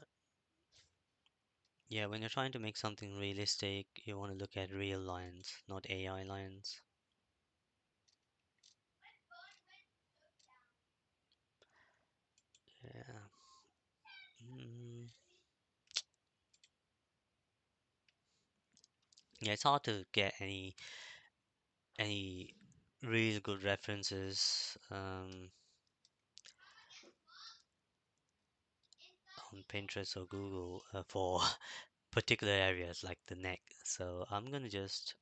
yeah, when you're trying to make something realistic, you want to look at real lines, not AI lines. Yeah. Mm, yeah, it's hard to get any real good references on Pinterest or Google for particular areas like the neck. So I'm gonna just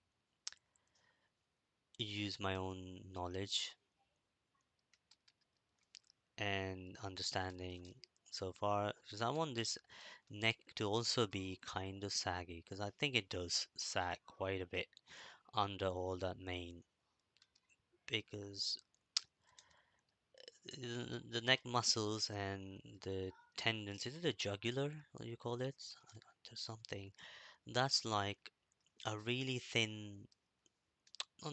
use my own knowledge and understanding so far because I want this neck to also be kind of saggy because I think it does sag quite a bit under all that mane because the neck muscles and the tendons, is it a jugular, what you call it? There's something that's like a really thin,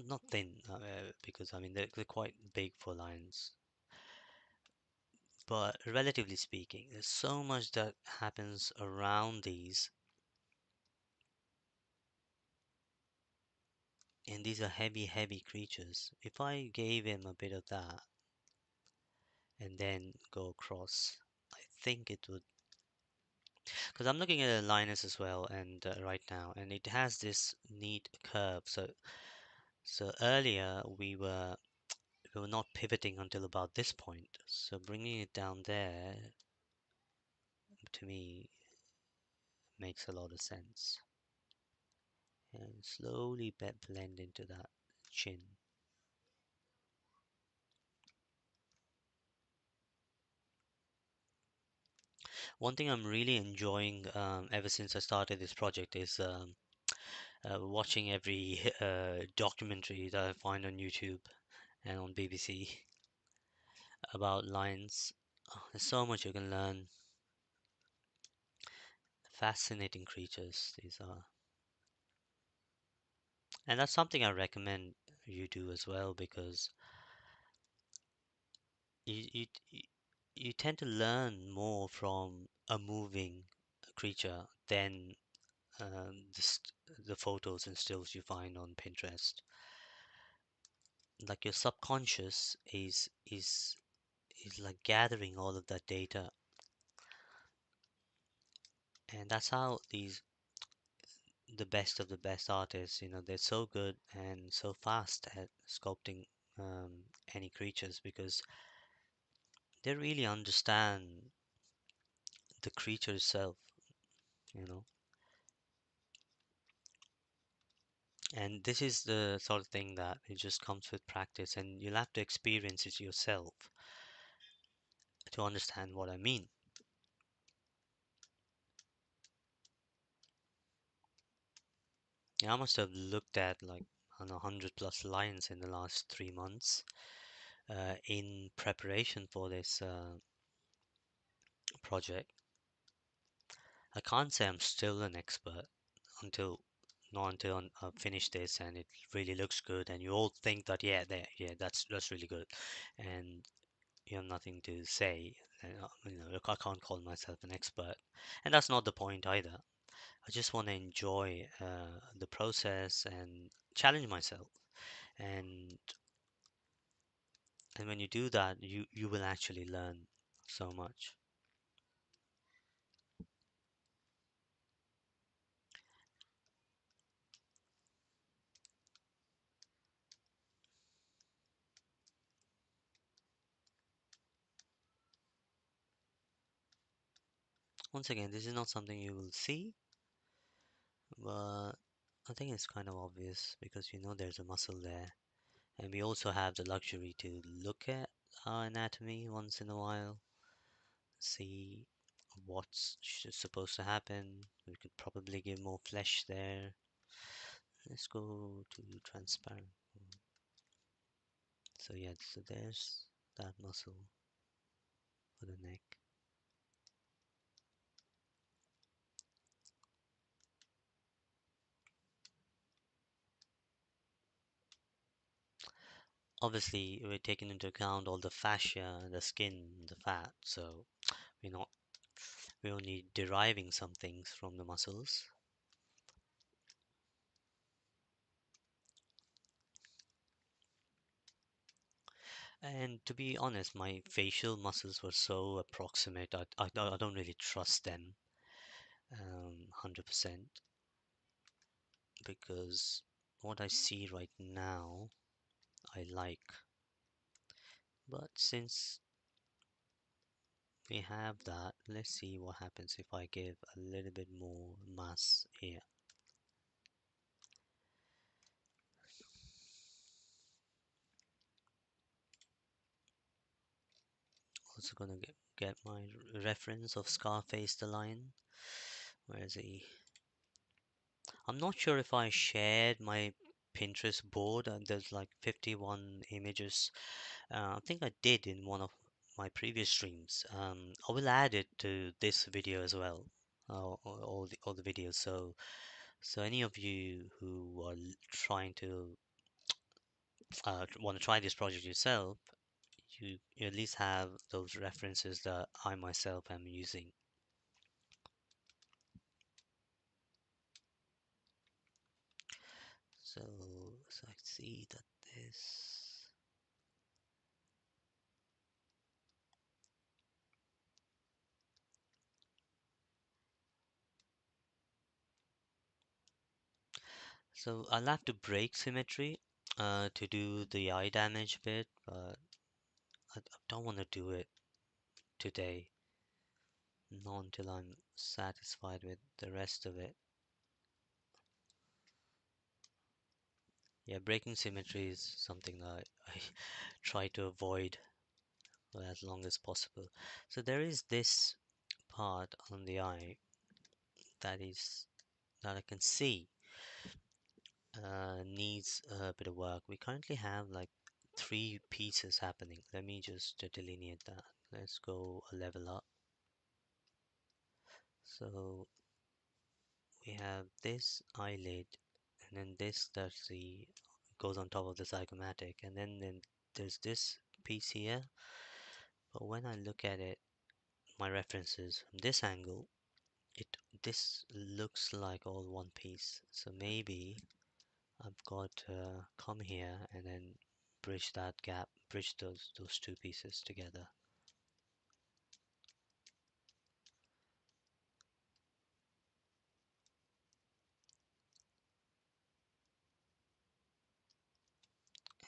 not thin, because I mean they're quite big for lions, but relatively speaking, there's so much that happens around these, and these are heavy, heavy creatures. If I gave him a bit of that, and then go across. I think it would, because I'm looking at the Linus as well, and right now, and it has this neat curve. So earlier we were not pivoting until about this point. So bringing it down there to me makes a lot of sense. And slowly blend into that chin. One thing I'm really enjoying ever since I started this project is watching every documentary that I find on YouTube and on BBC about lions. Oh, there's so much you can learn. Fascinating creatures these are. And that's something I recommend you do as well because you you you you tend to learn more from a moving creature than the photos and stills you find on Pinterest. Like your subconscious is like gathering all of that data, and that's how the best of the best artists, they're so good and so fast at sculpting any creatures because they really understand the creature itself, you know. And this is the sort of thing that it just comes with practice, and you'll have to experience it yourself to understand what I mean. Yeah, I must have looked at like I don't know, 100 plus lines in the last 3 months in preparation for this project. I can't say I'm still an expert until not until I finish this and it really looks good, and you all think that yeah, that's really good, and you have nothing to say. I can't call myself an expert, and that's not the point either. I just want to enjoy the process and challenge myself, and and when you do that, you will actually learn so much. Once again, this is not something you will see, but I think it's kind of obvious because there's a muscle there. And we also have the luxury to look at our anatomy once in a while, see what's supposed to happen. We could probably give more flesh there. Let's go to transparent. So yeah, so there's that muscle for the neck. Obviously, we're taking into account all the fascia, the skin, the fat, so we're not we're only deriving some things from the muscles. And to be honest, my facial muscles were so approximate. I don't really trust them 100% because what I see right now, I like. But since we have that, let's see what happens if I give a little bit more mass here. Also gonna get my reference of Scarface the Lion. Where is he? I'm not sure if I shared my Pinterest board and there's like 51 images. I think I did in one of my previous streams. I will add it to this video as well. All the videos. So any of you who are trying to want to try this project yourself, you at least have those references that I myself am using. So I see that this. So I'll have to break symmetry to do the eye damage bit, but I don't want to do it today. Not until I'm satisfied with the rest of it. Yeah, breaking symmetry is something that I try to avoid for as long as possible. So there is this part on the eye that I can see needs a bit of work. We currently have like three pieces happening. Let me just delineate that. Let's go a level up. So we have this eyelid, and then this that's the goes on top of the zygomatic, and then there's this piece here. But when I look at it, my references from this angle, it this looks like all one piece. So maybe I've got to come here and then bridge that gap, bridge those two pieces together.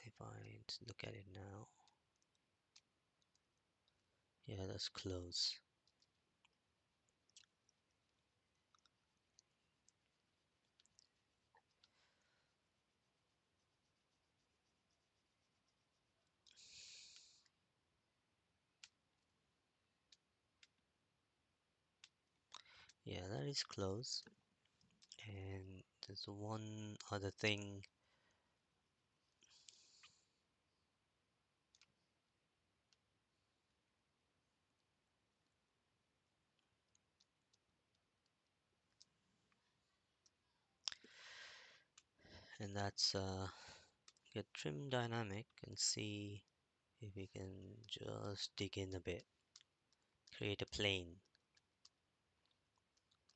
If I look at it now, yeah, that's close. Yeah, that is close. And there's one other thing, and that's get trim dynamic and see if we can just dig in a bit, create a plane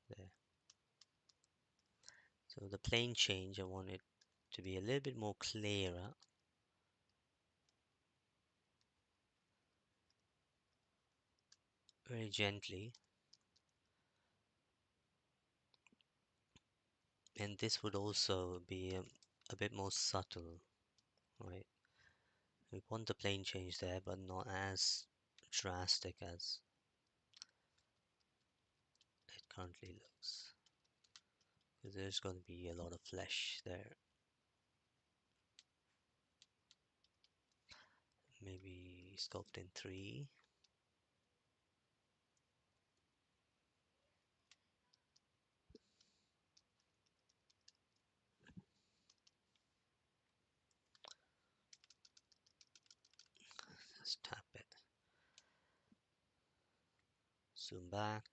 there. So the plane change, I want it to be a little bit more clearer, very gently. And this would also be a bit more subtle, right? We want the plane change there, but not as drastic as it currently looks. Because there's going to be a lot of flesh there. Maybe Sculpting 3. Let's tap it. Zoom back.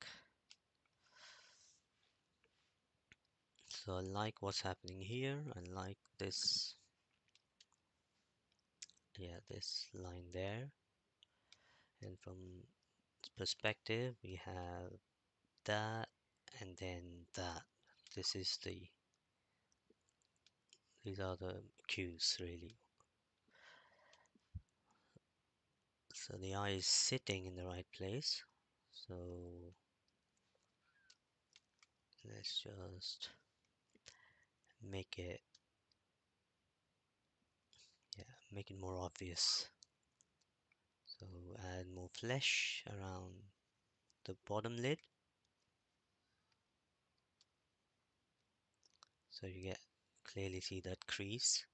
So I like what's happening here. I like this, yeah, this line there. And from perspective, we have that and then that. This is these are the cues really. So the eye is sitting in the right place. So let's just make it, yeah, make it more obvious. So add more flesh around the bottom lid. So you get clearly see that crease.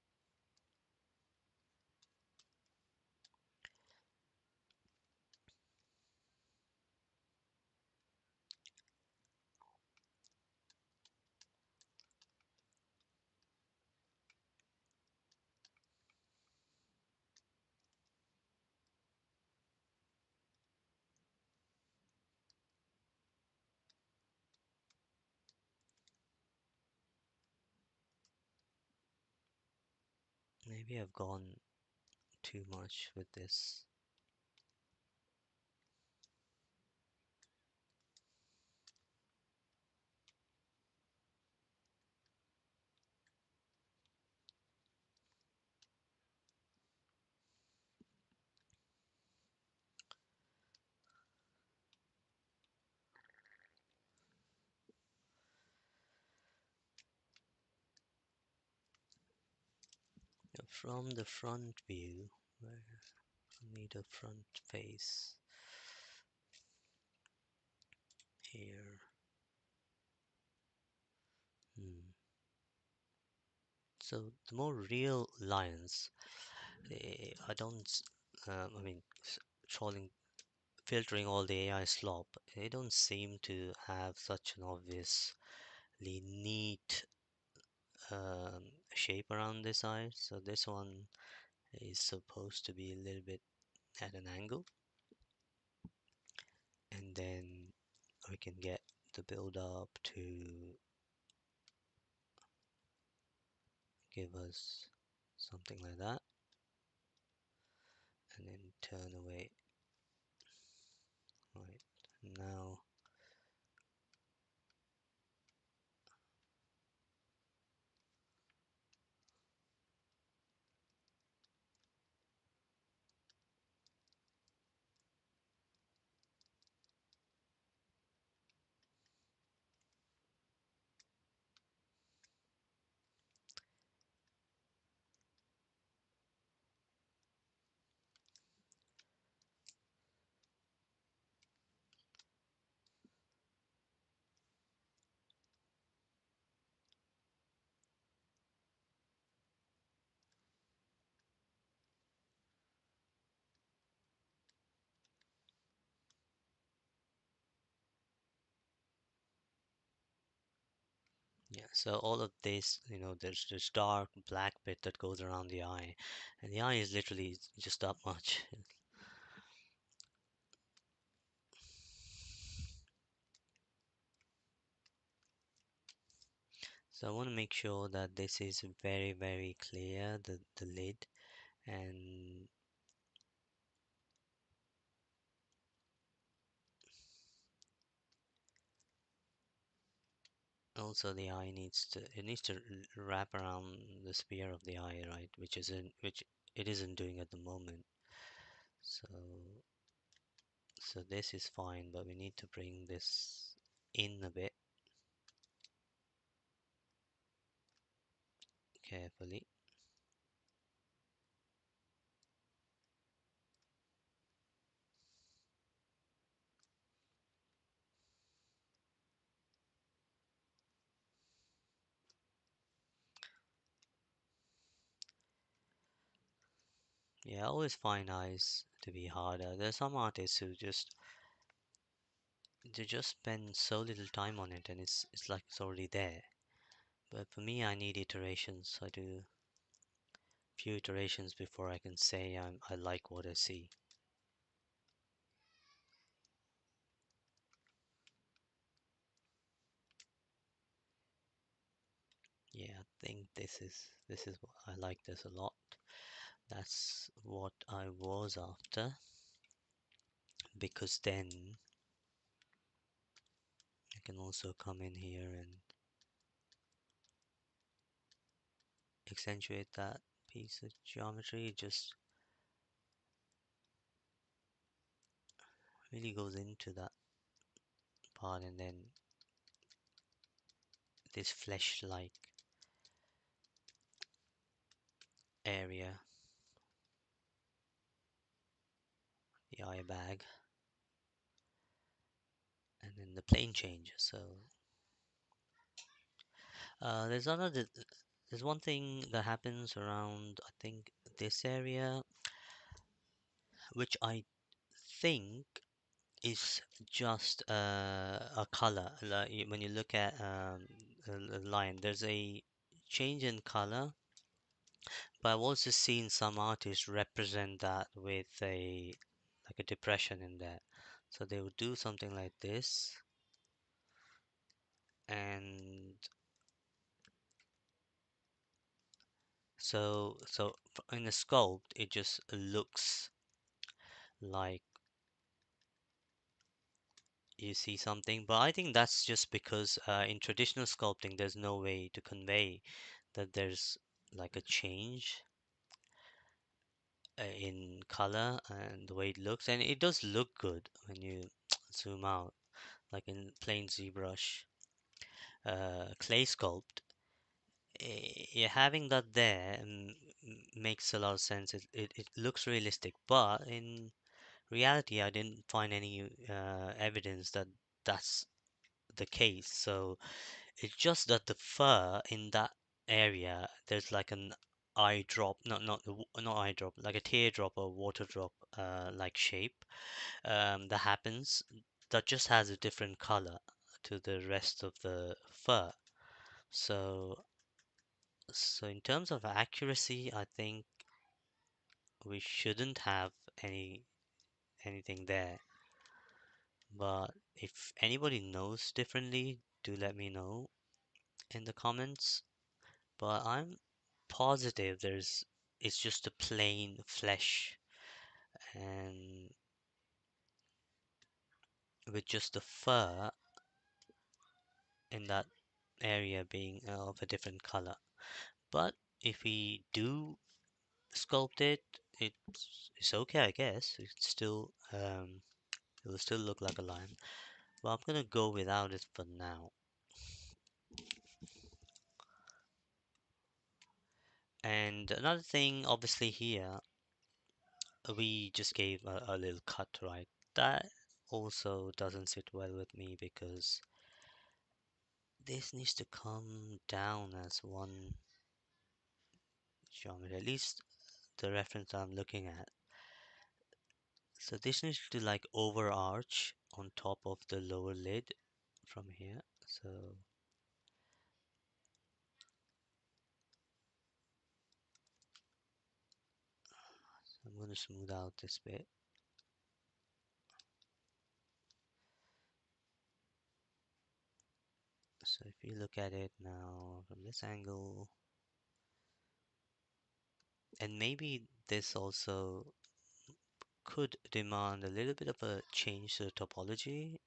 Maybe I've gone too much with this. from the front view, where I need a front face here. Hmm. So the more real lions, I don't, I mean, trolling, filtering all the AI slop, they don't seem to have such an obviously neat shape around this eye. So this one is supposed to be a little bit at an angle, and then we can get the build up to give us something like that, and then turn away. Right now, yeah. So all of this, there's this dark black bit that goes around the eye, and the eye is literally just that much. So I want to make sure that this is very, very clear, the lid, and also the eye needs to wrap around the sphere of the eye, right? Which it isn't doing at the moment. So so this is fine, but we need to bring this in a bit carefully. Yeah, I always find eyes to be harder. There's some artists who just spend so little time on it, and it's like it's already there. But for me, I need iterations. I do few iterations before I can say I like what I see. Yeah, I think this is what I like this a lot. That's what I was after, because then I can also come in here and accentuate that piece of geometry. It just really goes into that part, and then this flesh-like area, the eye bag, and then the plane changes. So there's another, there's one thing that happens around, I think, this area, which I think is just a color. Like when you look at a line, there's a change in color, but I've also seen some artists represent that with a like a depression in there. So they would do something like this, and in the sculpt, it just looks like you see something. But I think that's just because in traditional sculpting, there's no way to convey that there's like a change in color and the way it looks, and it does look good when you zoom out, like in plain ZBrush clay sculpt. You're having that there makes a lot of sense. It looks realistic, but in reality, I didn't find any evidence that that's the case. So it's just that the fur in that area, there's like an eye drop, not eye drop, like a teardrop or water drop, like shape, that happens. That just has a different color to the rest of the fur. So, so in terms of accuracy, I think we shouldn't have any anything there. But if anybody knows differently, do let me know in the comments. But I'm positive there's it's just a plain flesh and with just the fur in that area being of a different color. But if we do sculpt it, it's okay, I guess. It's still it will still look like a lion. But I'm gonna go without it for now. And another thing, obviously here, we just gave a little cut, right? That also doesn't sit well with me because this needs to come down as one geometry, at least the reference I'm looking at. So this needs to like overarch on top of the lower lid from here. So I'm going to smooth out this bit. So if you look at it now from this angle, and maybe this also could demand a little bit of a change to the topology.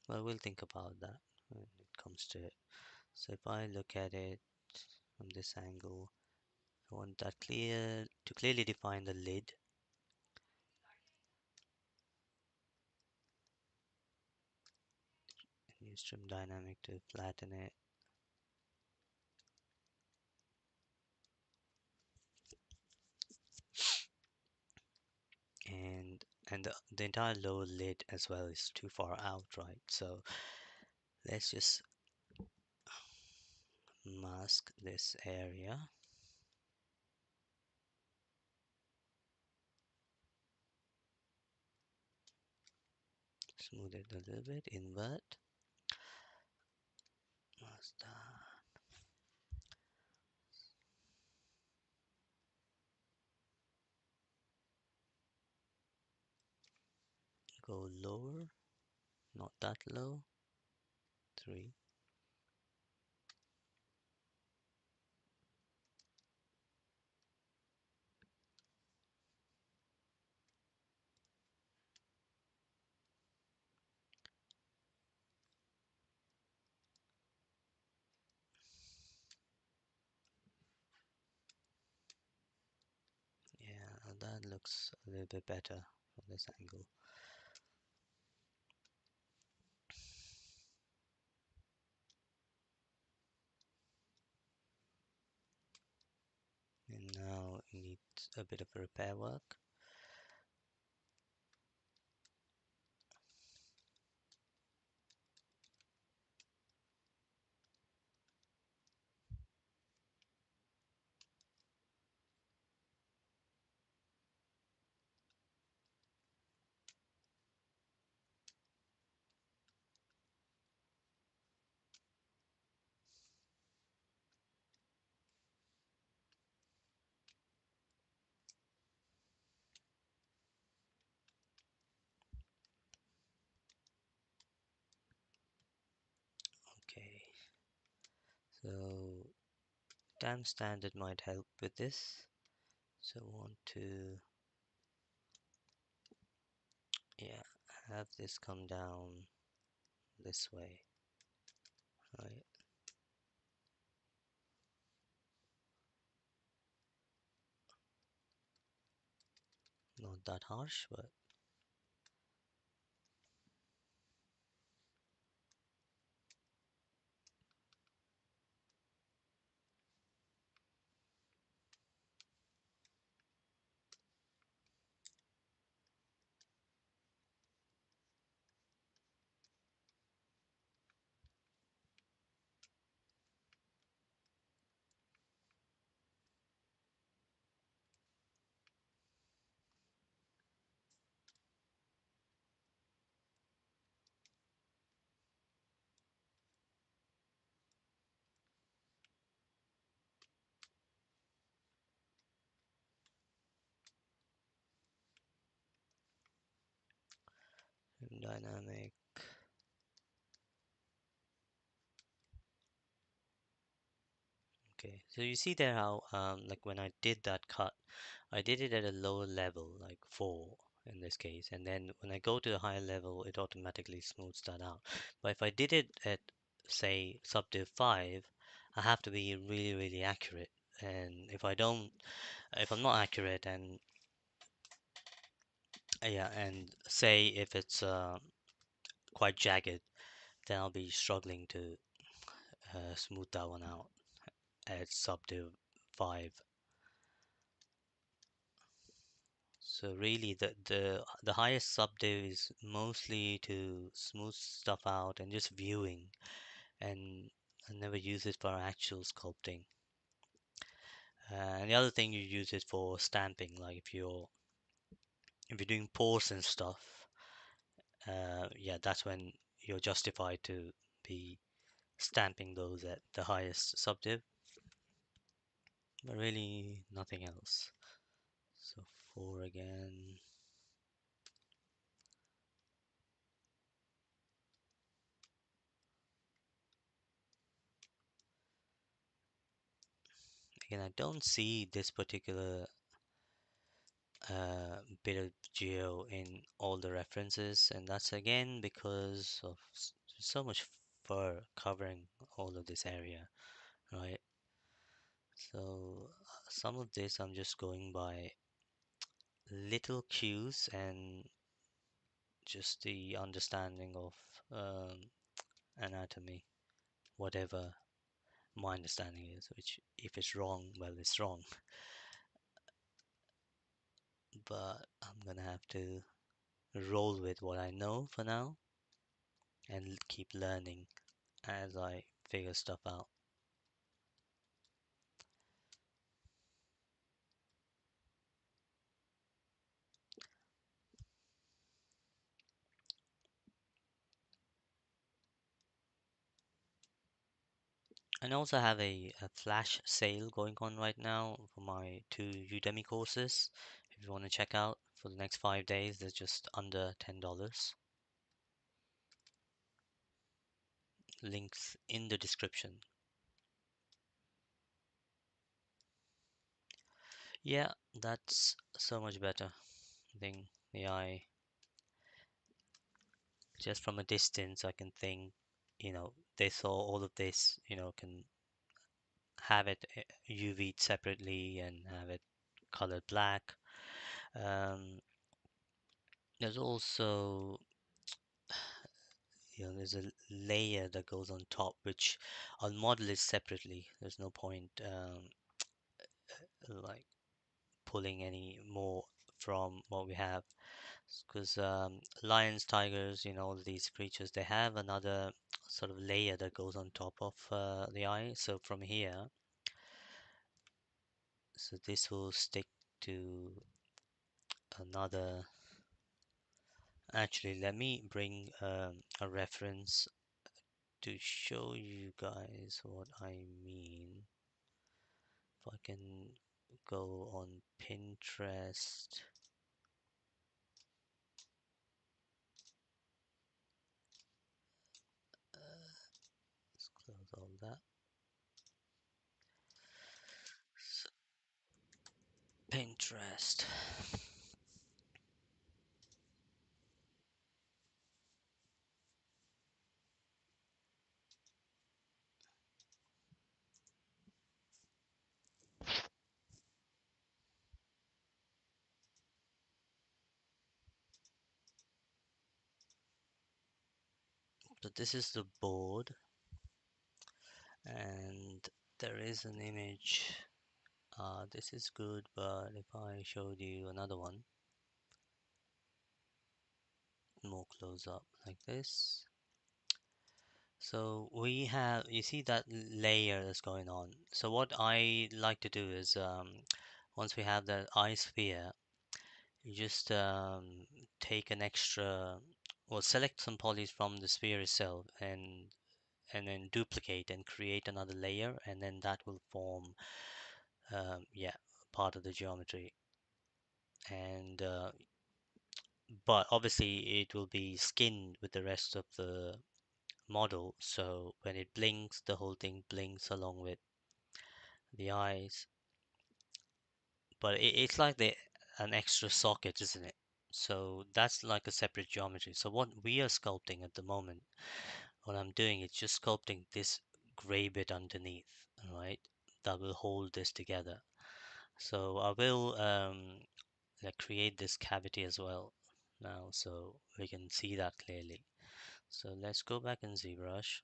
Well, we'll think about that when it comes to it. So if I look at it from this angle, I want that clear to clearly define the lid. And use trim dynamic to flatten it. And the entire lower lid as well is too far out, right? So let's just mask this area, smooth it a little bit, invert, mask that, go lower, not that low, 3. Yeah, that looks a little bit better from this angle. And now it needs a bit of repair work. Okay, so dam standard might help with this. So want to, yeah, have this come down this way, right? Not that harsh, but dynamic. Okay, so you see there how like when I did that cut, I did it at a lower level, like 4 in this case, and then when I go to the higher level, it automatically smooths that out. But if I did it at, say, subdiv 5, I have to be really, really accurate. And if I'm not accurate, and yeah, and say if it's quite jagged, then I'll be struggling to smooth that one out at subdiv 5. So really, the highest subdiv is mostly to smooth stuff out and just viewing, and I never use it for actual sculpting. And the other thing you use it for stamping, like if you're doing pores and stuff, yeah, that's when you're justified to be stamping those at the highest subdiv, but really nothing else. So 4 again. Again, I don't see this particular bit of geo in all the references, and that's again because of so much fur covering all of this area, right? So some of this I'm just going by little cues and just the understanding of um, anatomy, whatever my understanding is, which if it's wrong, well, it's wrong. But I'm gonna have to roll with what I know for now and keep learning as I figure stuff out. And I also have a flash sale going on right now for my 2 Udemy courses. If you want to check out for the next 5 days, they're just under $10. Links in the description. Yeah, that's so much better. I think the eye, just from a distance, I can think, they saw all of this, can have it UV'd separately and have it colored black. Um, there's also, there's a layer that goes on top, which I'll model it separately. There's no point like pulling any more from what we have, because lions, tigers, all these creatures, they have another sort of layer that goes on top of the eye. So from here, so this will stick to another. Actually, let me bring a reference to show you guys what I mean. If I can go on Pinterest, let's close all that. S- Pinterest. So this is the board, and there is an image. This is good, but if I showed you another one, more close up like this. So we have, you see that layer that's going on. So what I like to do is, once we have the eye sphere, you just take an extra, well, select some polys from the sphere itself and then duplicate and create another layer, and then that will form, yeah, part of the geometry. And but obviously it will be skinned with the rest of the model. So when it blinks, the whole thing blinks along with the eyes. But it's like an extra socket, isn't it? So that's like a separate geometry. So what we are sculpting at the moment, what I'm doing is just sculpting this gray bit underneath, right? That will hold this together. So I will like create this cavity as well now, so we can see that clearly. So let's go back in ZBrush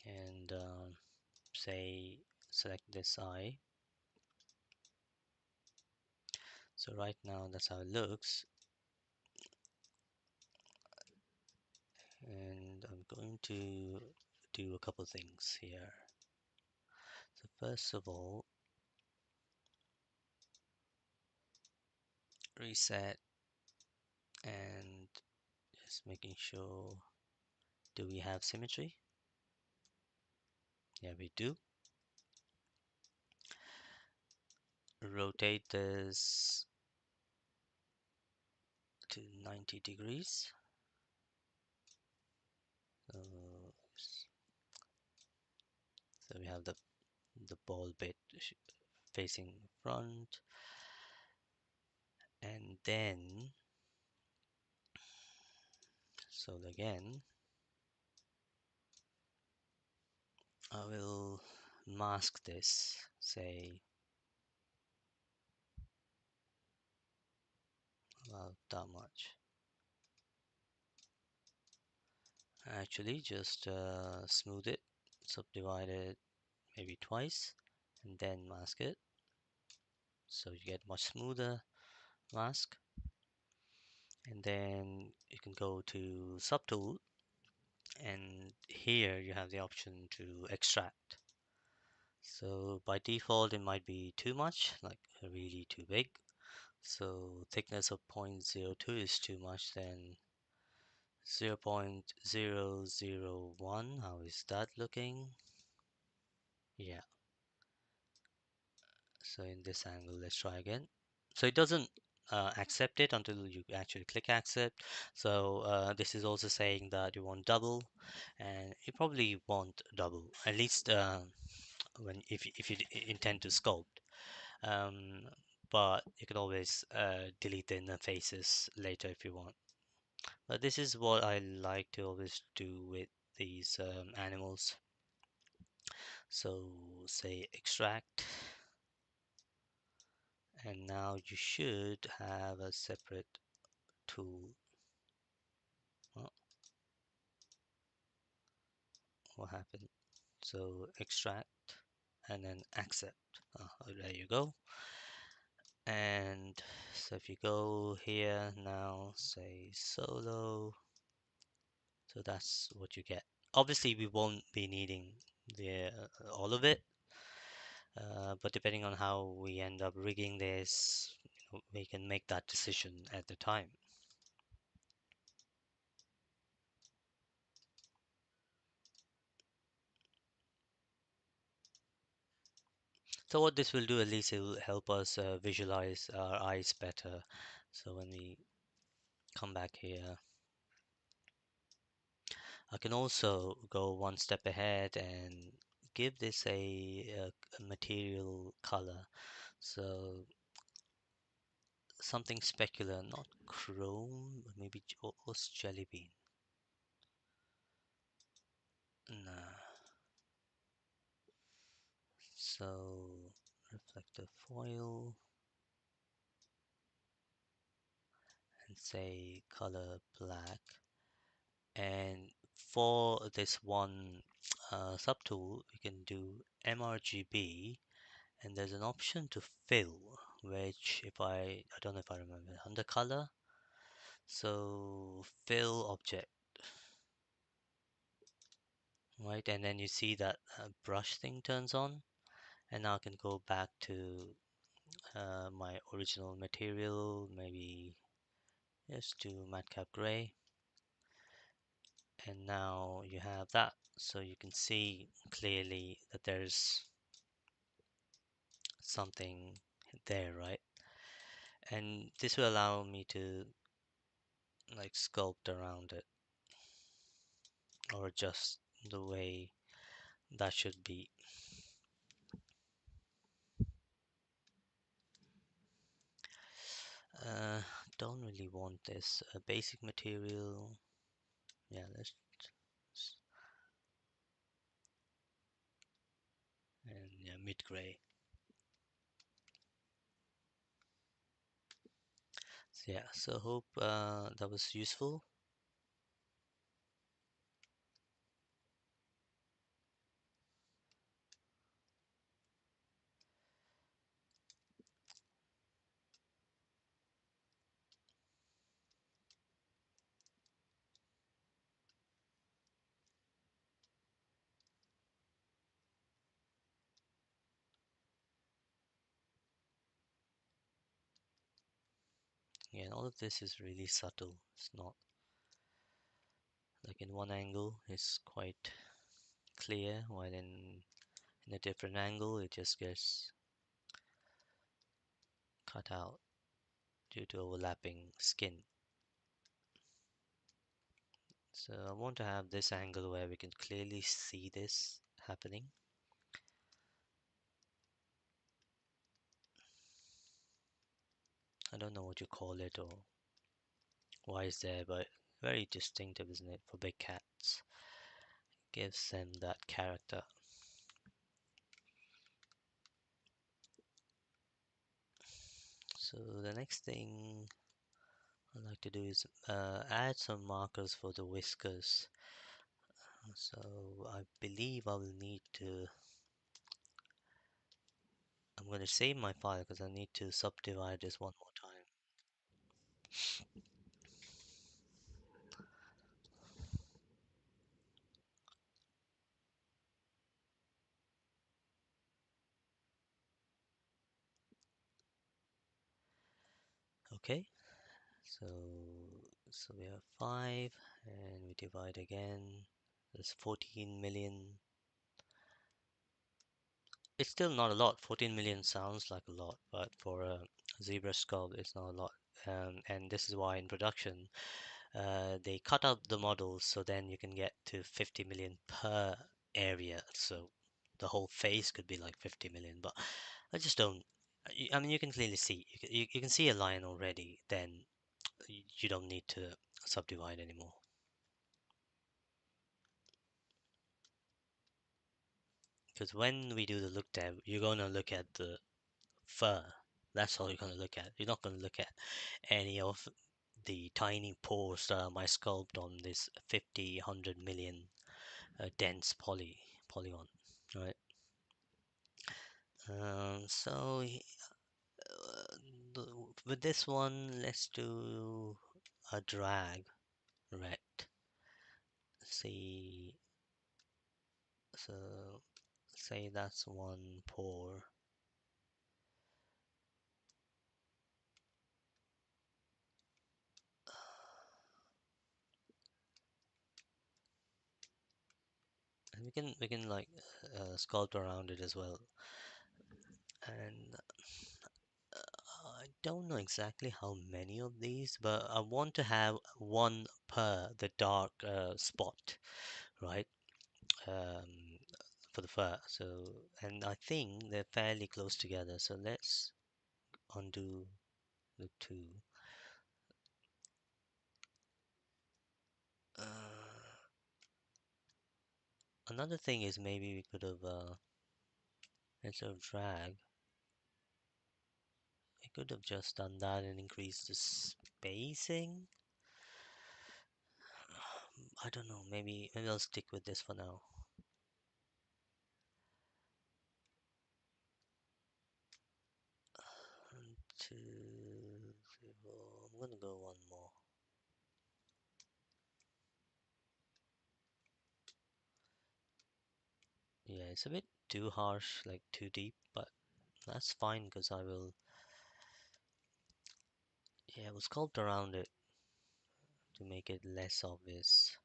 and say select this eye. So right now that's how it looks, and I'm going to do a couple things here. So first of all, reset and just making sure, do we have symmetry? Yeah, we do. Rotate this to 90 degrees. So, so we have the ball bit facing front, and then so again I will mask this, say about that much. Actually, just smooth it, subdivide it maybe twice, and then mask it, so you get much smoother mask. And then you can go to subtool, and here you have the option to extract. So by default it might be too much, like really too big. So thickness of 0.02 is too much, then 0.001, how is that looking? Yeah, so in this angle, let's try again. So it doesn't accept it until you actually click accept. So this is also saying that you want double, and you probably want double, at least when if you intend to sculpt. Um, but you can always delete the inner faces later if you want. But this is what I like to always do with these animals. So say extract, and now you should have a separate tool. Oh, what happened? So extract and then accept. There you go. And so if you go here now, say solo, so that's what you get. Obviously, we won't be needing the all of it, but depending on how we end up rigging this, we can make that decision at the time. So what this will do, at least it will help us visualize our eyes better. So when we come back here, I can also go one step ahead and give this a material color. So something specular, not chrome, but maybe almost jelly bean. Nah. So reflective foil and say color black. And for this one subtool, we can do mRGB, and there's an option to fill, which if I don't know if I remember, under color, so fill object, right? And then you see that brush thing turns on, and now I can go back to my original material, maybe just do madcap gray, and now you have that. So you can see clearly that there's something there, right? And this will allow me to like sculpt around it, or just the way that should be. Uh, don't really want this basic material. Yeah, let's- and yeah, mid gray. So, yeah, so hope that was useful. Yeah, and all of this is really subtle. It's not like in one angle it's quite clear, while in a different angle it just gets cut out due to overlapping skin. So I want to have this angle where we can clearly see this happening. I don't know what you call it or why it's there, but very distinctive, isn't it, for big cats? Gives them that character. So the next thing I'd like to do is add some markers for the whiskers. So I believe I will need to, I'm going to save my file because I need to subdivide this one more time. Okay, so so we have 5 and we divide again. There's 14 million. It's still not a lot. 14 million sounds like a lot, but for a zebra skull, it's not a lot. And this is why in production, they cut out the models so then you can get to 50 million per area. So the whole face could be like 50 million, but I just don't. I mean, you can clearly see. You can see a line already. Then you don't need to subdivide anymore. Because when we do the look tab, you're gonna look at the fur. That's all you're gonna look at. You're not gonna look at any of the tiny pores that I might sculpt on this 50, 100 million dense polygon, right? So with this one, let's do a drag rect. See, so say that's one pore. And we can like sculpt around it as well. And I don't know exactly how many of these, but I want to have one per the dark spot, right? Um, for the fur. So, and I think they're fairly close together. So let's undo the two. Another thing is maybe we could have instead of drag, we could have just done that and increased the spacing. I don't know. Maybe I'll stick with this for now. One, two, three, four. I'm gonna go one more. Yeah, it's a bit too harsh, like too deep, but that's fine because I will, yeah, we'll sculpt around it to make it less obvious.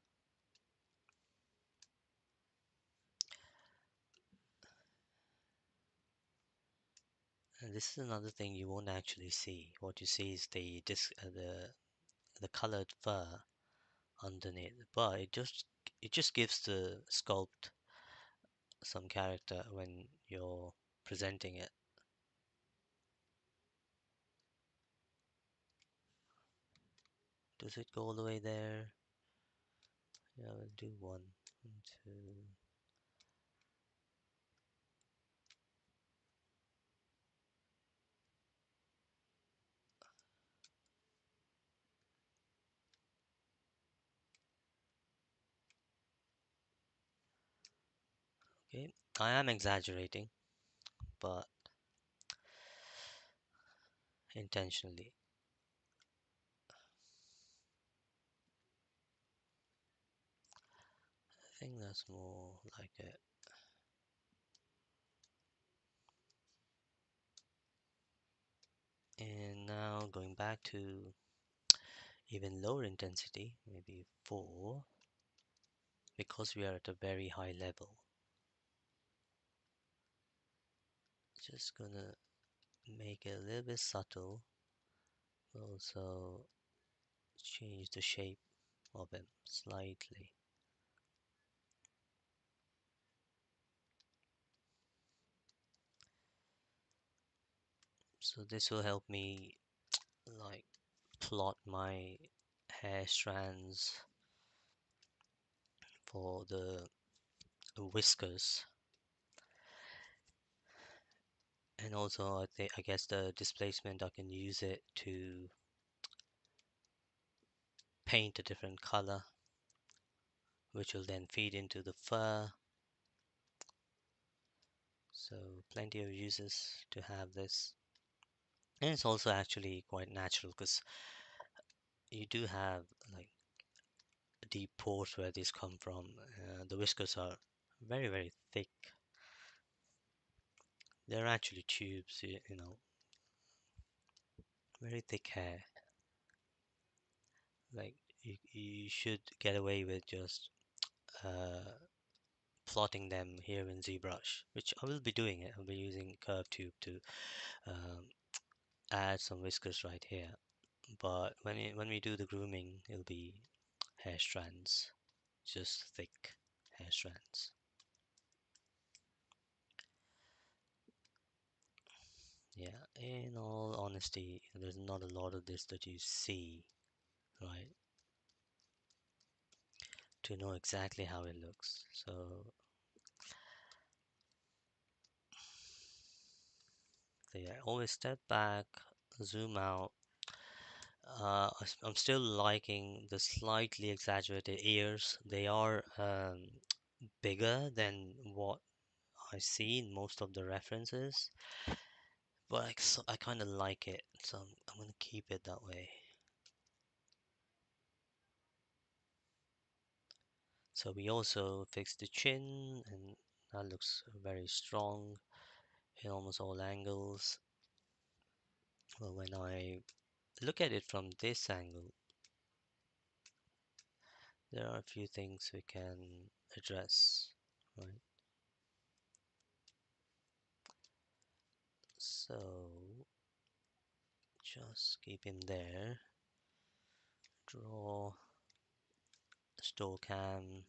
And this is another thing you won't actually see. What you see is the the colored fur underneath, but it just gives the sculpt some character when you're presenting it. Does it go all the way there? Yeah, we'll do one, two. Okay, I am exaggerating, but intentionally. I think that's more like it. And now going back to even lower intensity, maybe 4, because we are at a very high level. Just gonna make it a little bit subtle, but also change the shape of him slightly. So this will help me like plot my hair strands for the whiskers. And also I guess the displacement, I can use it to paint a different color, which will then feed into the fur. So plenty of uses to have this. And it's also actually quite natural because you do have like deep pores where these come from. The whiskers are very, very thick. They're actually tubes, you know, very thick hair. Like you should get away with just uh, plotting them here in ZBrush, which I will be doing it. I'll be using curve tube to um, add some whiskers right here. But when we do the grooming, it'll be hair strands, just thick hair strands. Yeah, in all honesty, there's not a lot of this that you see, right? To know exactly how it looks. So yeah, always step back, zoom out. I'm still liking the slightly exaggerated ears. They are bigger than what I see in most of the references, but I kind of like it, so I'm gonna keep it that way. So we also fixed the chin, and that looks very strong in almost all angles. But when I look at it from this angle, there are a few things we can address, right? So just keep him there. Draw store cam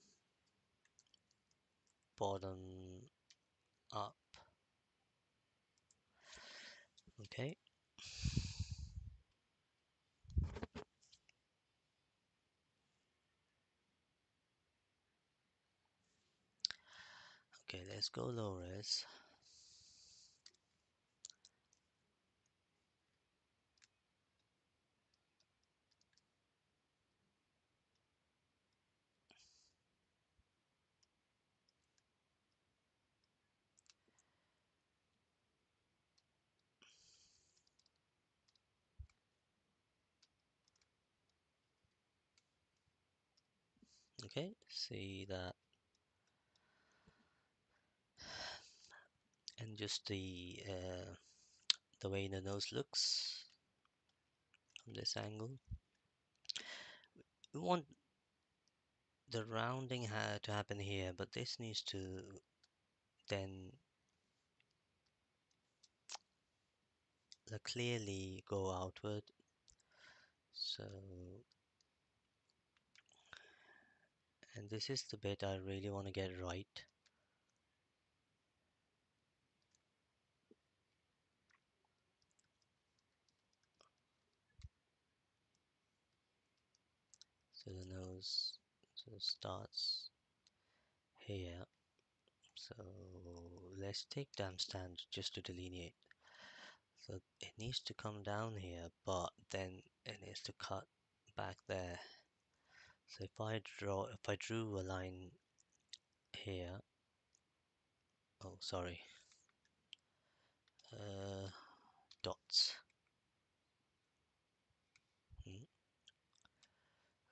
bottom up. Okay. Okay, let's go low res. Okay, see that, and just the way the nose looks from this angle. We want the rounding to happen here, but this needs to then clearly go outward. So And this is the bit I really want to get right. So the nose starts here. So let's take dam stand just to delineate. So it needs to come down here, but then it needs to cut back there. So if I drew a line here, oh sorry, uh, dots. Hmm.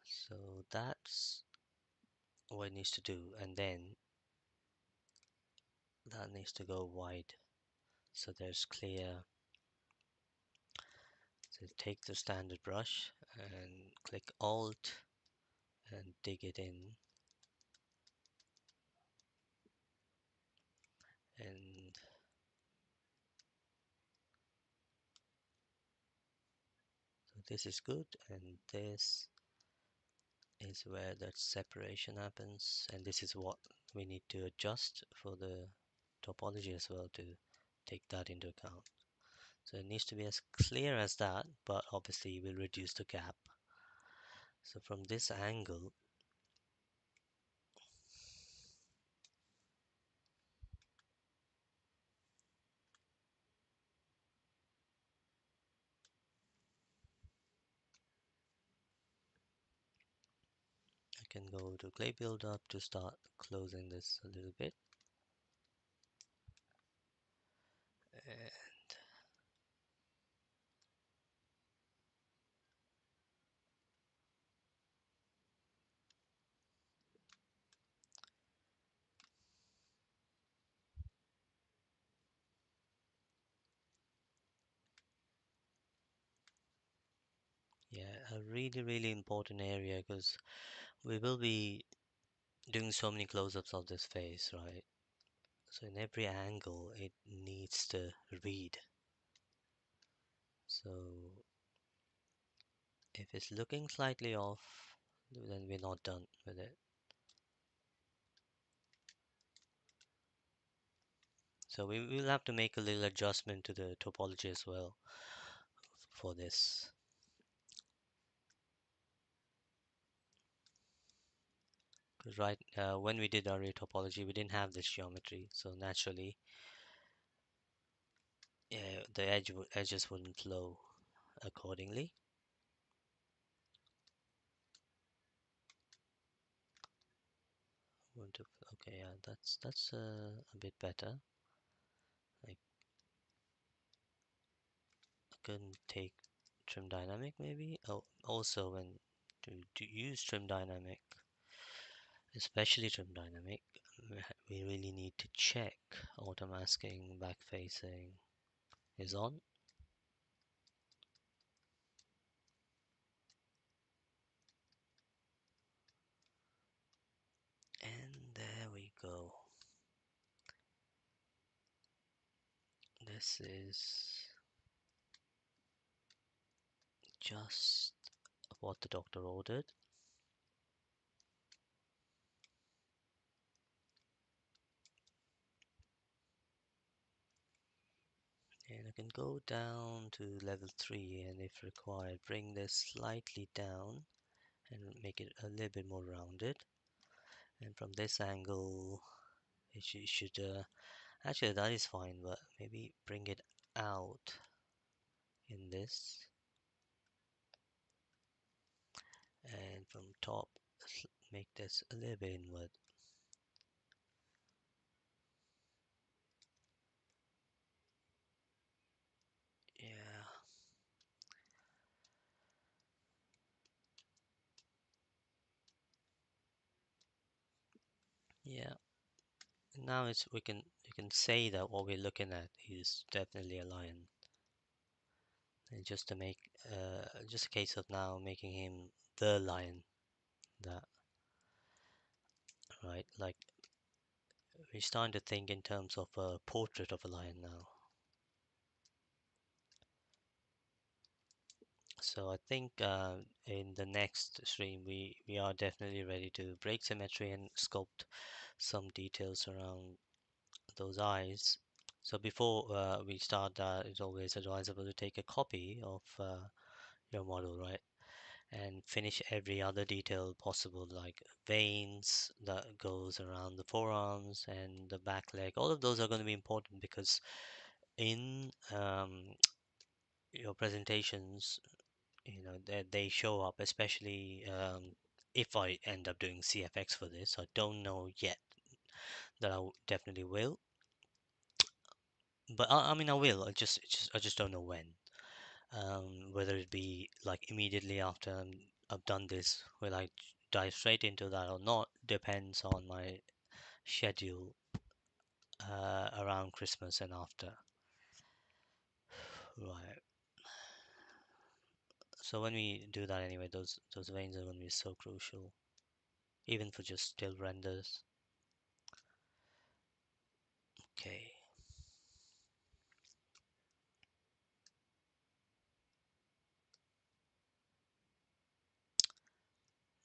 So that's what it needs to do, and then that needs to go wide. So there's clear. So take the standard brush and click Alt and dig it in, and so this is good, and this is where that separation happens, and this is what we need to adjust for the topology as well to take that into account. So it needs to be as clear as that, but obviously we'll reduce the gap. So from this angle, I can go to clay build-up to start closing this a little bit. And yeah, a really important area, because we will be doing so many close-ups of this face, right? So in every angle, it needs to read. So if it's looking slightly off, then we're not done with it. So we will have to make a little adjustment to the topology as well for this. Because when we did our topology, we didn't have this geometry, so naturally, yeah, the edges wouldn't flow accordingly. Okay, yeah, that's a bit better. I can take trim dynamic maybe. Oh, also when to use trim dynamic, especially trim dynamic, we really need to check auto masking back facing is on. And there we go. This is just what the doctor ordered. And I can go down to level 3, and if required, bring this slightly down and make it a little bit more rounded. And from this angle, it should actually that is fine, but maybe bring it out in this, and from top make this a little bit inward. Yeah, yeah. Now it's you can say that what we're looking at is definitely a lion. And just to make just a case of now making him the lion, that right, like we're starting to think in terms of a portrait of a lion now. So I think in the next stream we are definitely ready to break symmetry and sculpt some details around those eyes. So before we start that, it's always advisable to take a copy of your model, right? And finish every other detail possible, like veins that goes around the forearms and the back leg. All of those are going to be important because in your presentations, they show up, especially if I end up doing CFX for this. I don't know yet that definitely will, but I mean I will. I just don't know when. Whether it be like immediately after I've done this, will I dive straight into that or not, depends on my schedule around Christmas and after. Right. So when we do that anyway, those veins are going to be so crucial, even for just still renders. Okay.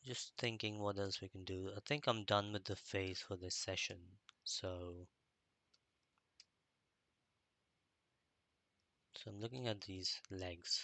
Just thinking what else we can do. I think I'm done with the face for this session. So I'm looking at these legs.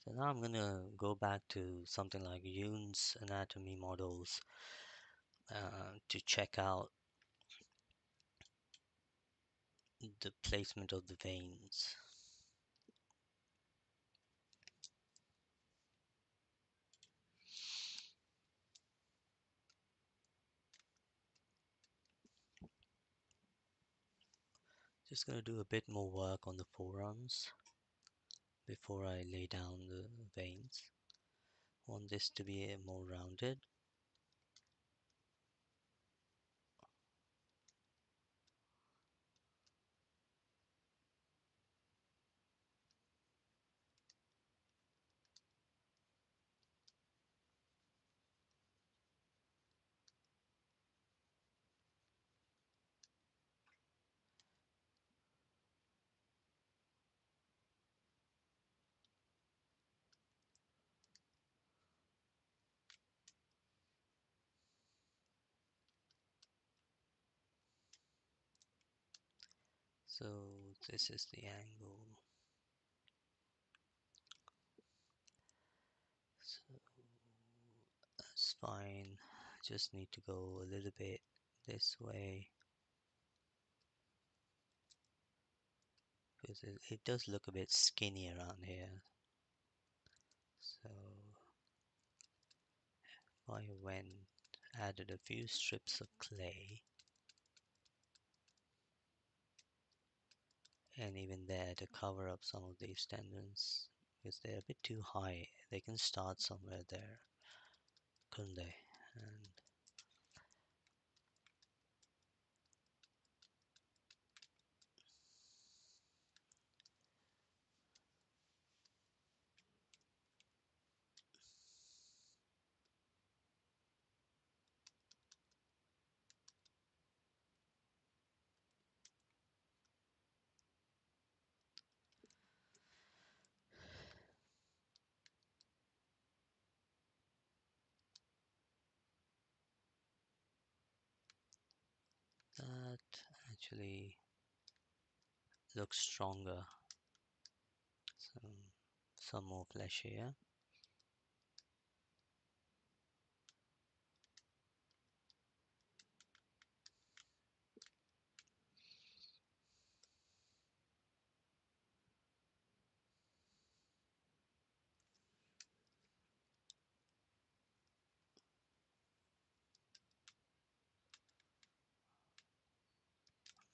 So now I'm gonna go back to something like Yoon's anatomy models to check out the placement of the veins. Just gonna do a bit more work on the forearms before I lay down the veins. Want this to be more rounded. So this is the angle. So that's fine. Just need to go a little bit this way because it does look a bit skinny around here. So I went added a few strips of clay and even there to cover up some of these tendons because they're a bit too high. They can start somewhere there, couldn't they? And that actually looks stronger. Some more flesh here.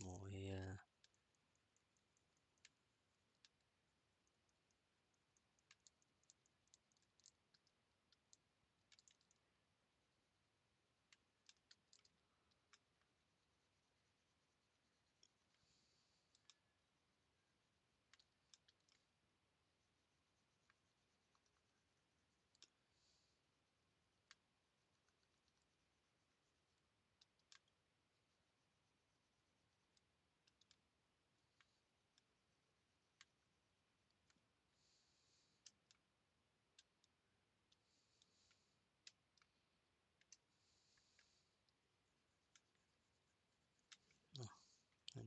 More here.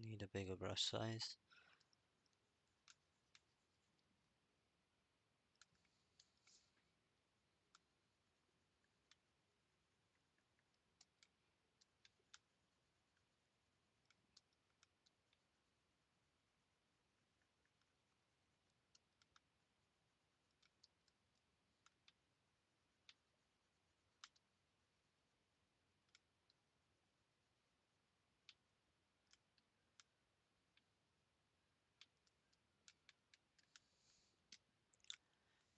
Need a bigger brush size.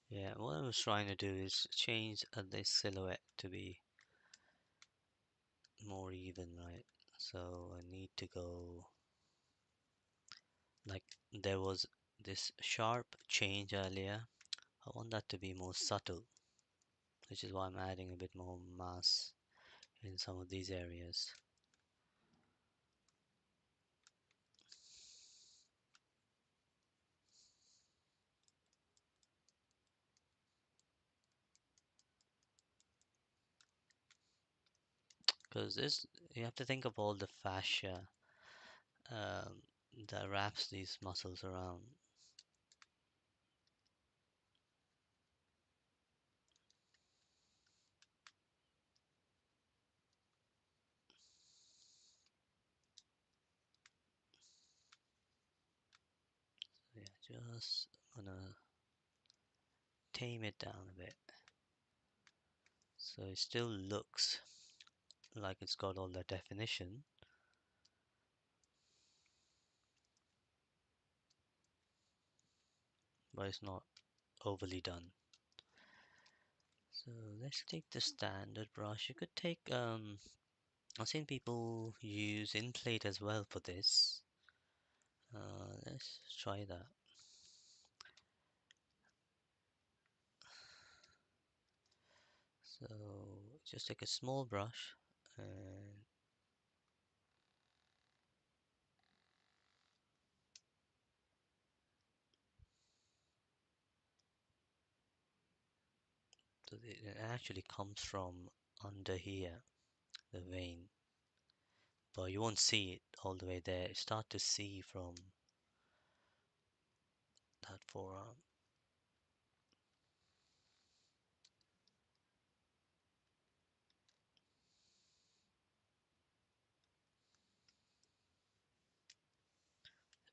Yeah, what I was trying to do is change this silhouette to be more even, right? So I need to go like there was this sharp change earlier. I want that to be more subtle, which is why I'm adding a bit more mass in some of these areas. Because this, you have to think of all the fascia um, that wraps these muscles around. So yeah, just gonna tame it down a bit. So it still looks like it's got all that definition, but it's not overly done. So let's take the standard brush. You could take, I've seen people use Inflate as well for this. Let's try that. So just take a small brush and so it actually comes from under here, the vein, but you won't see it all the way there. Start to see from that forearm.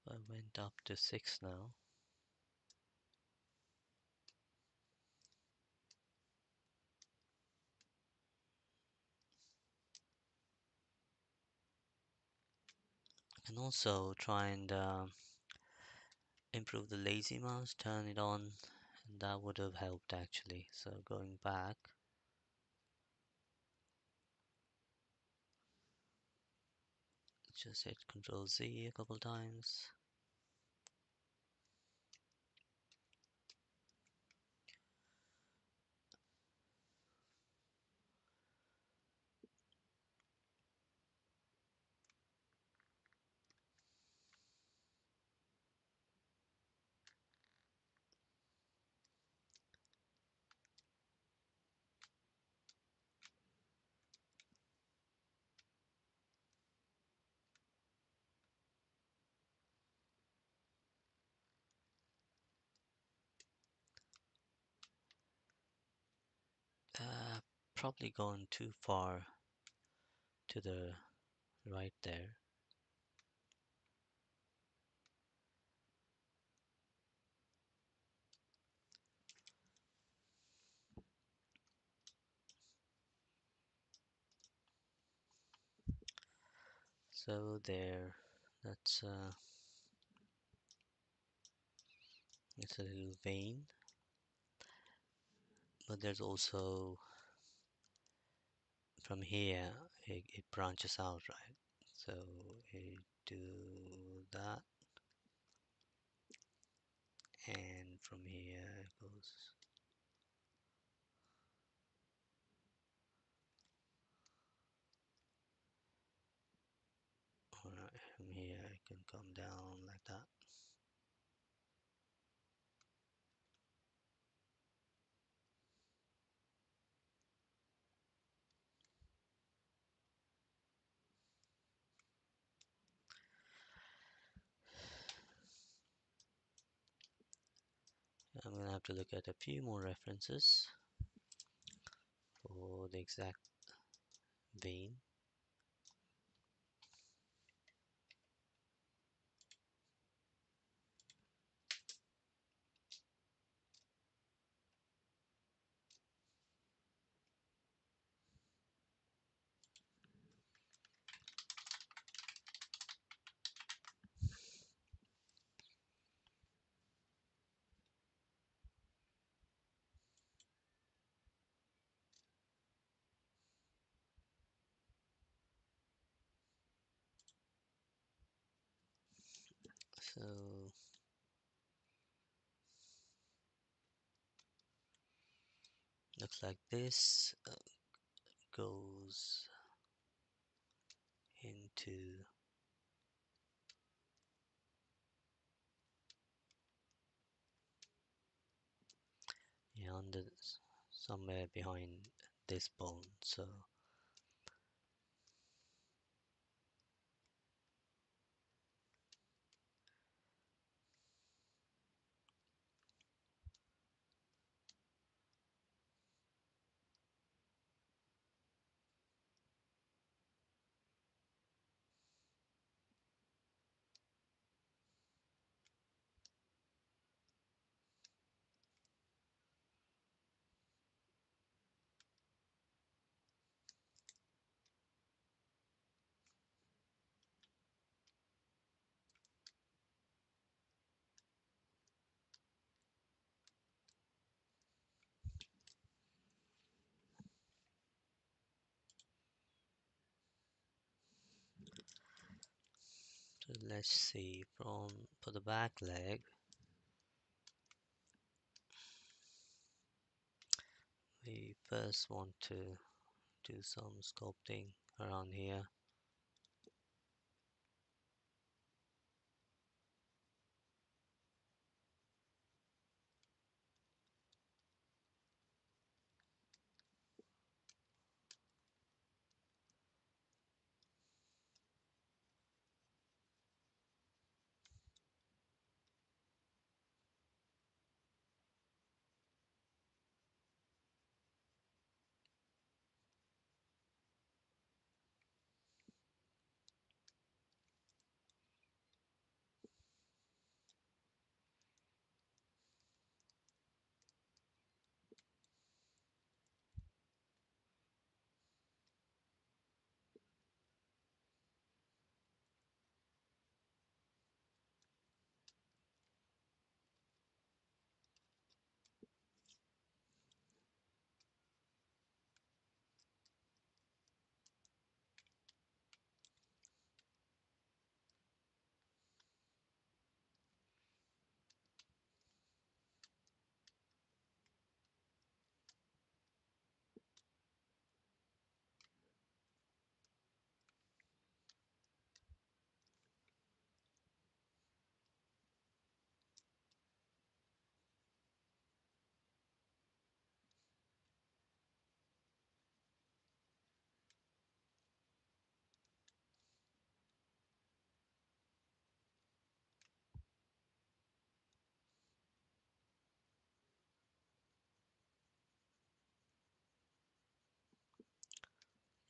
I went up to 6 now. You can also try and improve the lazy mouse, turn it on, and that would have helped actually. So going back, just hit Control Z a couple times. Probably going too far to the right there. So there, that's it's a little vein, but there's also from here it branches out, right? So you do that, and from here it goes. Alright, from here it can come down like that. I'm gonna have to look at a few more references for the exact vein. So looks like this goes into under somewhere behind this bone. So let's see, for the back leg, we first want to do some sculpting around here.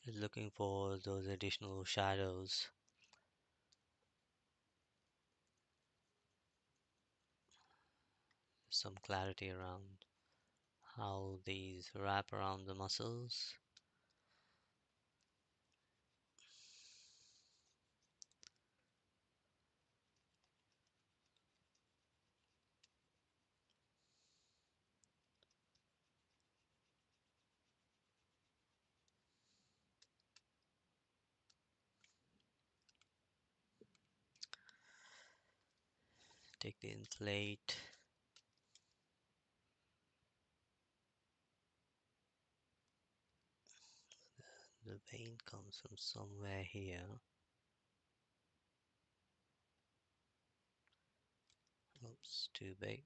Just looking for those additional shadows, some clarity around how these wrap around the muscles. Take the inflate. The vein comes from somewhere here. Oops, too big.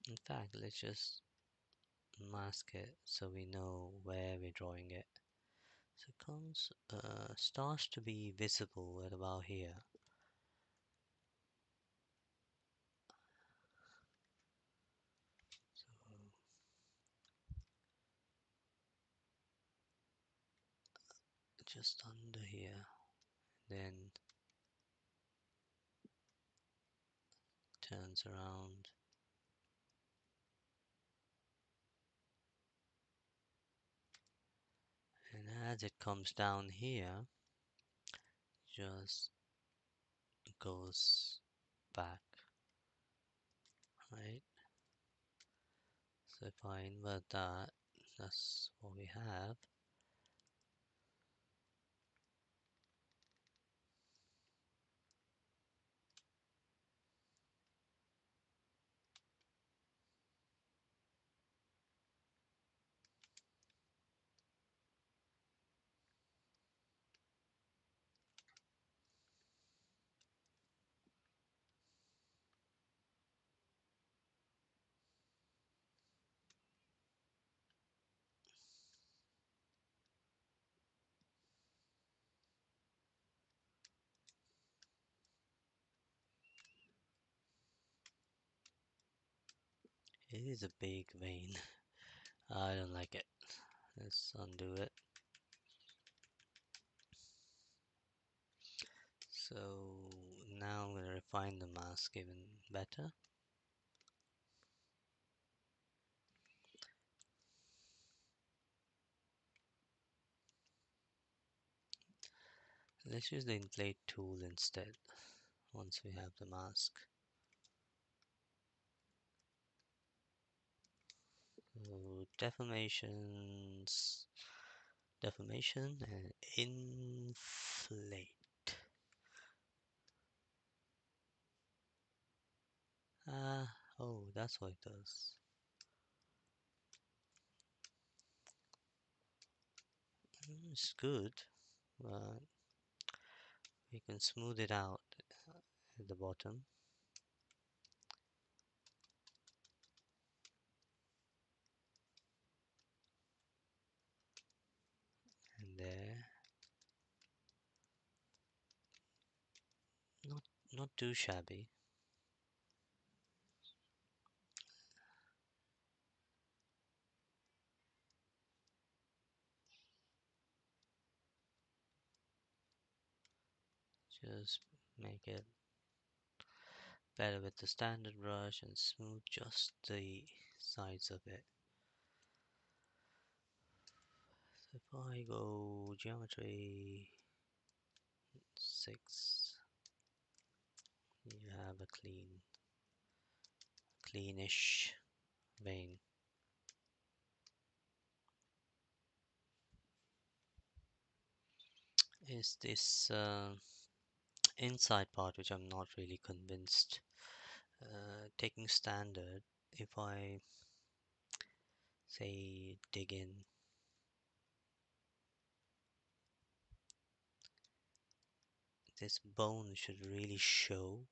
In fact, let's just mask it so we know where we're drawing it. So it comes, starts to be visible at about here. just under here, then turns around. And as it comes down here, just goes back, right? So if I invert that, that's what we have. It is a big vein. I don't like it. Let's undo it. So now I'm going to refine the mask even better. Let's use the inflate tool instead, once we have the mask. So deformation and inflate. Oh, that's what it does. It's good, but we can smooth it out at the bottom. And there. Not not too shabby. Just make it better with the standard brush and smooth just the sides of it. So if I go geometry 6, you have a cleanish vein. Is this inside part which I'm not really convinced. Taking standard, if I say dig in, this bone should really show.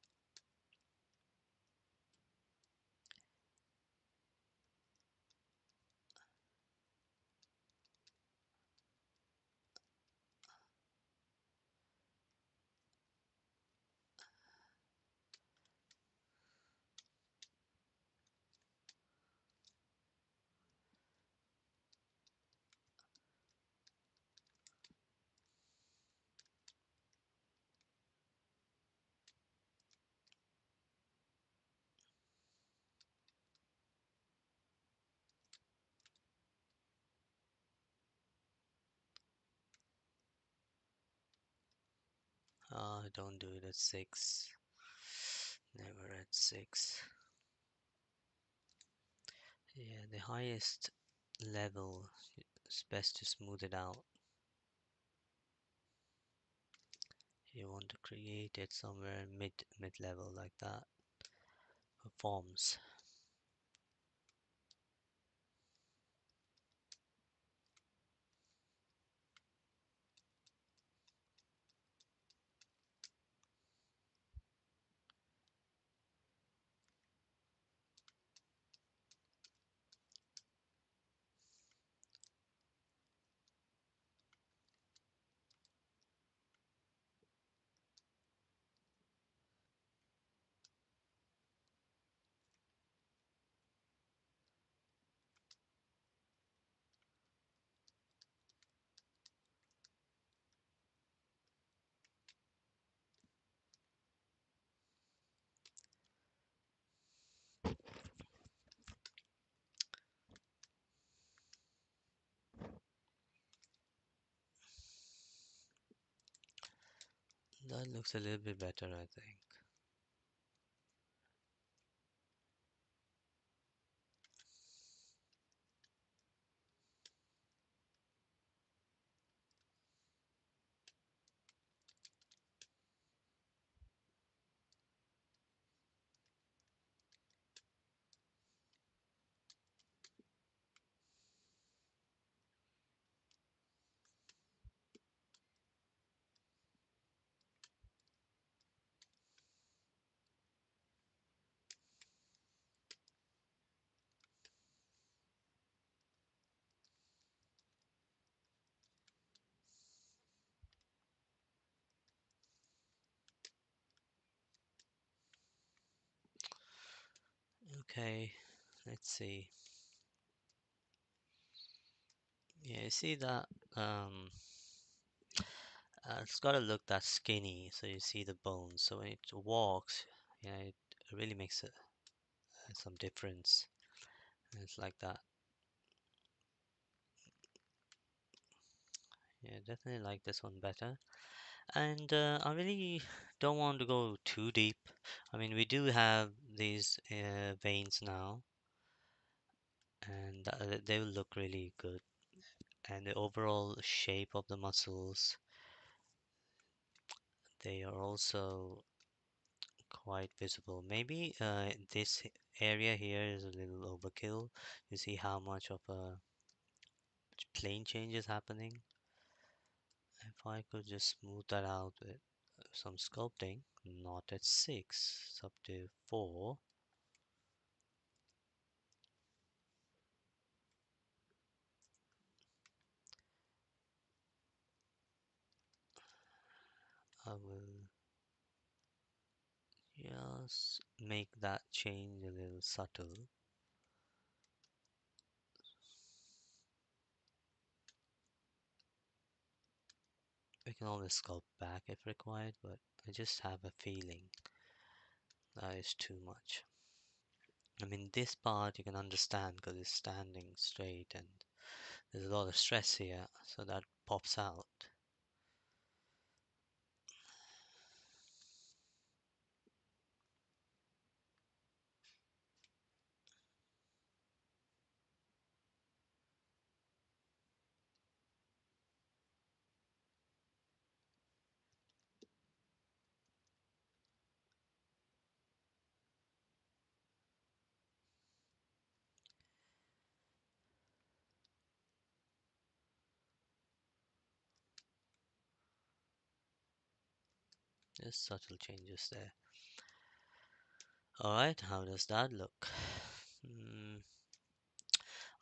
Don't do it at 6. Never at 6. Yeah, the highest level, it's best to smooth it out. You want to create it somewhere mid level like that for forms. That looks a little bit better, I think. Okay, let's see. Yeah, you see that it's got to look that skinny, so you see the bones. So when it walks, yeah, it really makes some difference. And it's like that. Yeah, definitely like this one better. And I really don't want to go too deep. I mean, we do have these veins now, and they will look really good. And the overall shape of the muscles, they are also quite visible. Maybe this area here is a little overkill. You see how much of a plane change is happening. If I could just smooth that out with some sculpting, not at 6, it's up to 4. I will just make that change a little subtle. We can always sculpt back if required, but I just have a feeling that is too much. I mean, this part you can understand because it's standing straight and there's a lot of stress here, so that pops out. Just subtle changes there. Alright, how does that look? Hmm.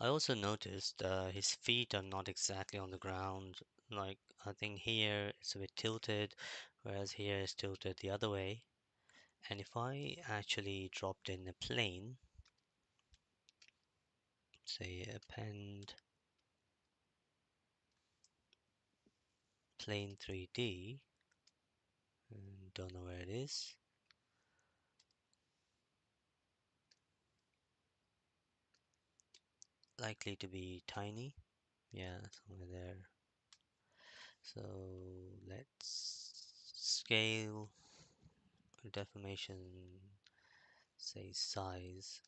I also noticed his feet are not exactly on the ground. Like, I think here it's a bit tilted, whereas here it's tilted the other way. And if I actually dropped in a plane, say append plane 3D, and don't know where it is, likely to be tiny. Yeah, somewhere there. So let's scale deformation, say size,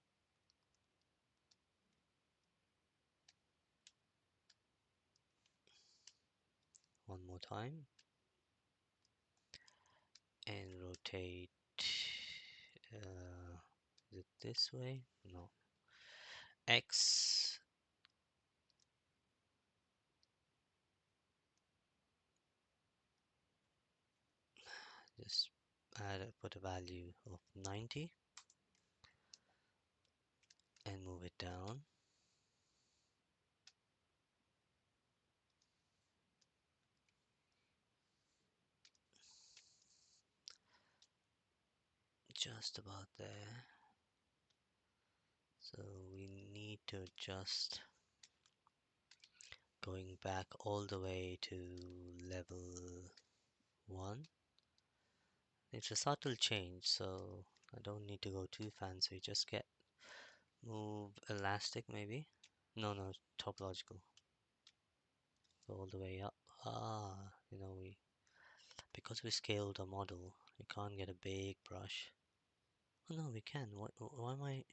one more time, and rotate. Uh, is it this way? No. X. Just put a value of 90 and move it down. Just about there. So we need to adjust going back all the way to level 1. It's a subtle change, so I don't need to go too fancy. Just get move elastic maybe. No, topological. Go all the way up. We because we scaled a model, we can't get a big brush. Oh no, we can. What? Why am I?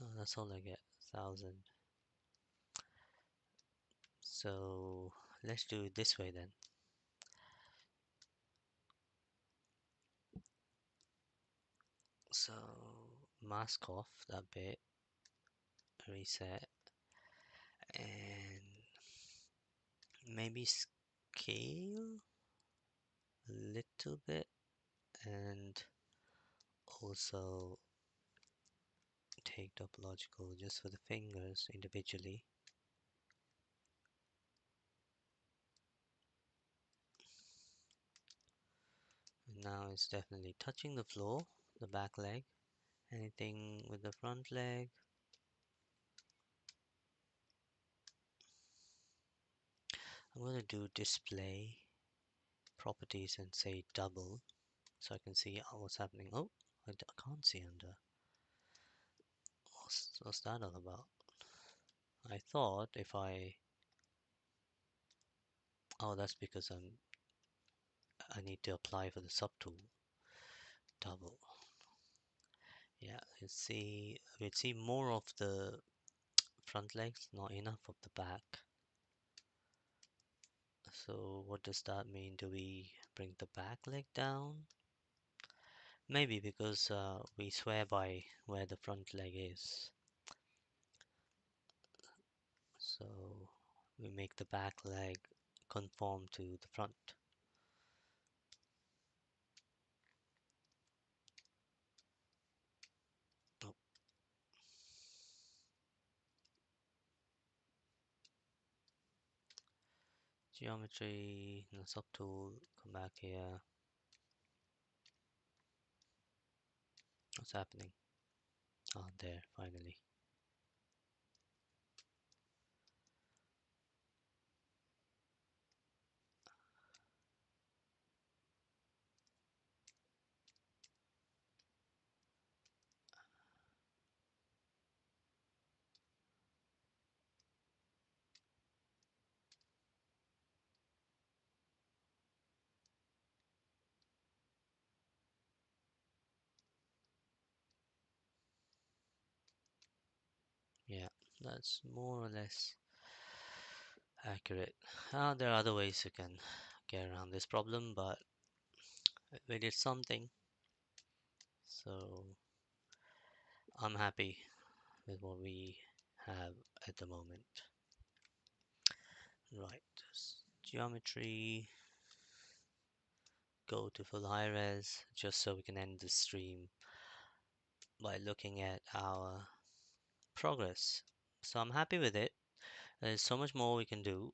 Oh, that's all I get. 1,000. So let's do it this way then. So mask off that bit, reset, and maybe scale a little bit, and also take topological just for the fingers individually. Now it's definitely touching the floor, the back leg. Anything with the front leg. I'm going to do display properties and say double so I can see what's happening. Oh, I can't see under. What's that all about? I thought if I... Oh, that's because I need to apply for the subtool. Double. Yeah, we'd see more of the front legs, not enough of the back. So what does that mean? Do we bring the back leg down? Maybe because we swear by where the front leg is. So we make the back leg conform to the front. Oh, geometry, the subtool, come back here. What's happening? Oh, there, finally. Yeah, that's more or less accurate. There are other ways you can get around this problem, but we did something. So I'm happy with what we have at the moment. Right, geometry, go to full high res, just so we can end the stream by looking at our progress. So I'm happy with it. There's so much more we can do.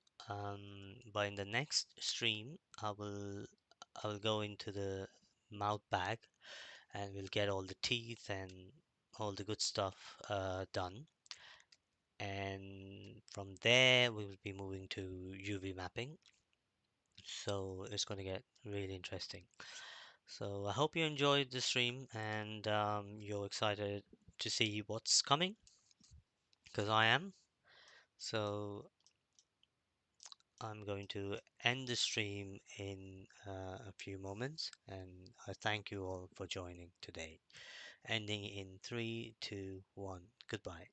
But in the next stream, I will go into the mouth bag and we'll get all the teeth and all the good stuff done. And from there, we will be moving to UV mapping. So it's going to get really interesting. So I hope you enjoyed the stream and you're excited to see what's coming because I am. So I'm going to end the stream in a few moments and I thank you all for joining today. Ending in 3, 2, 1. Goodbye.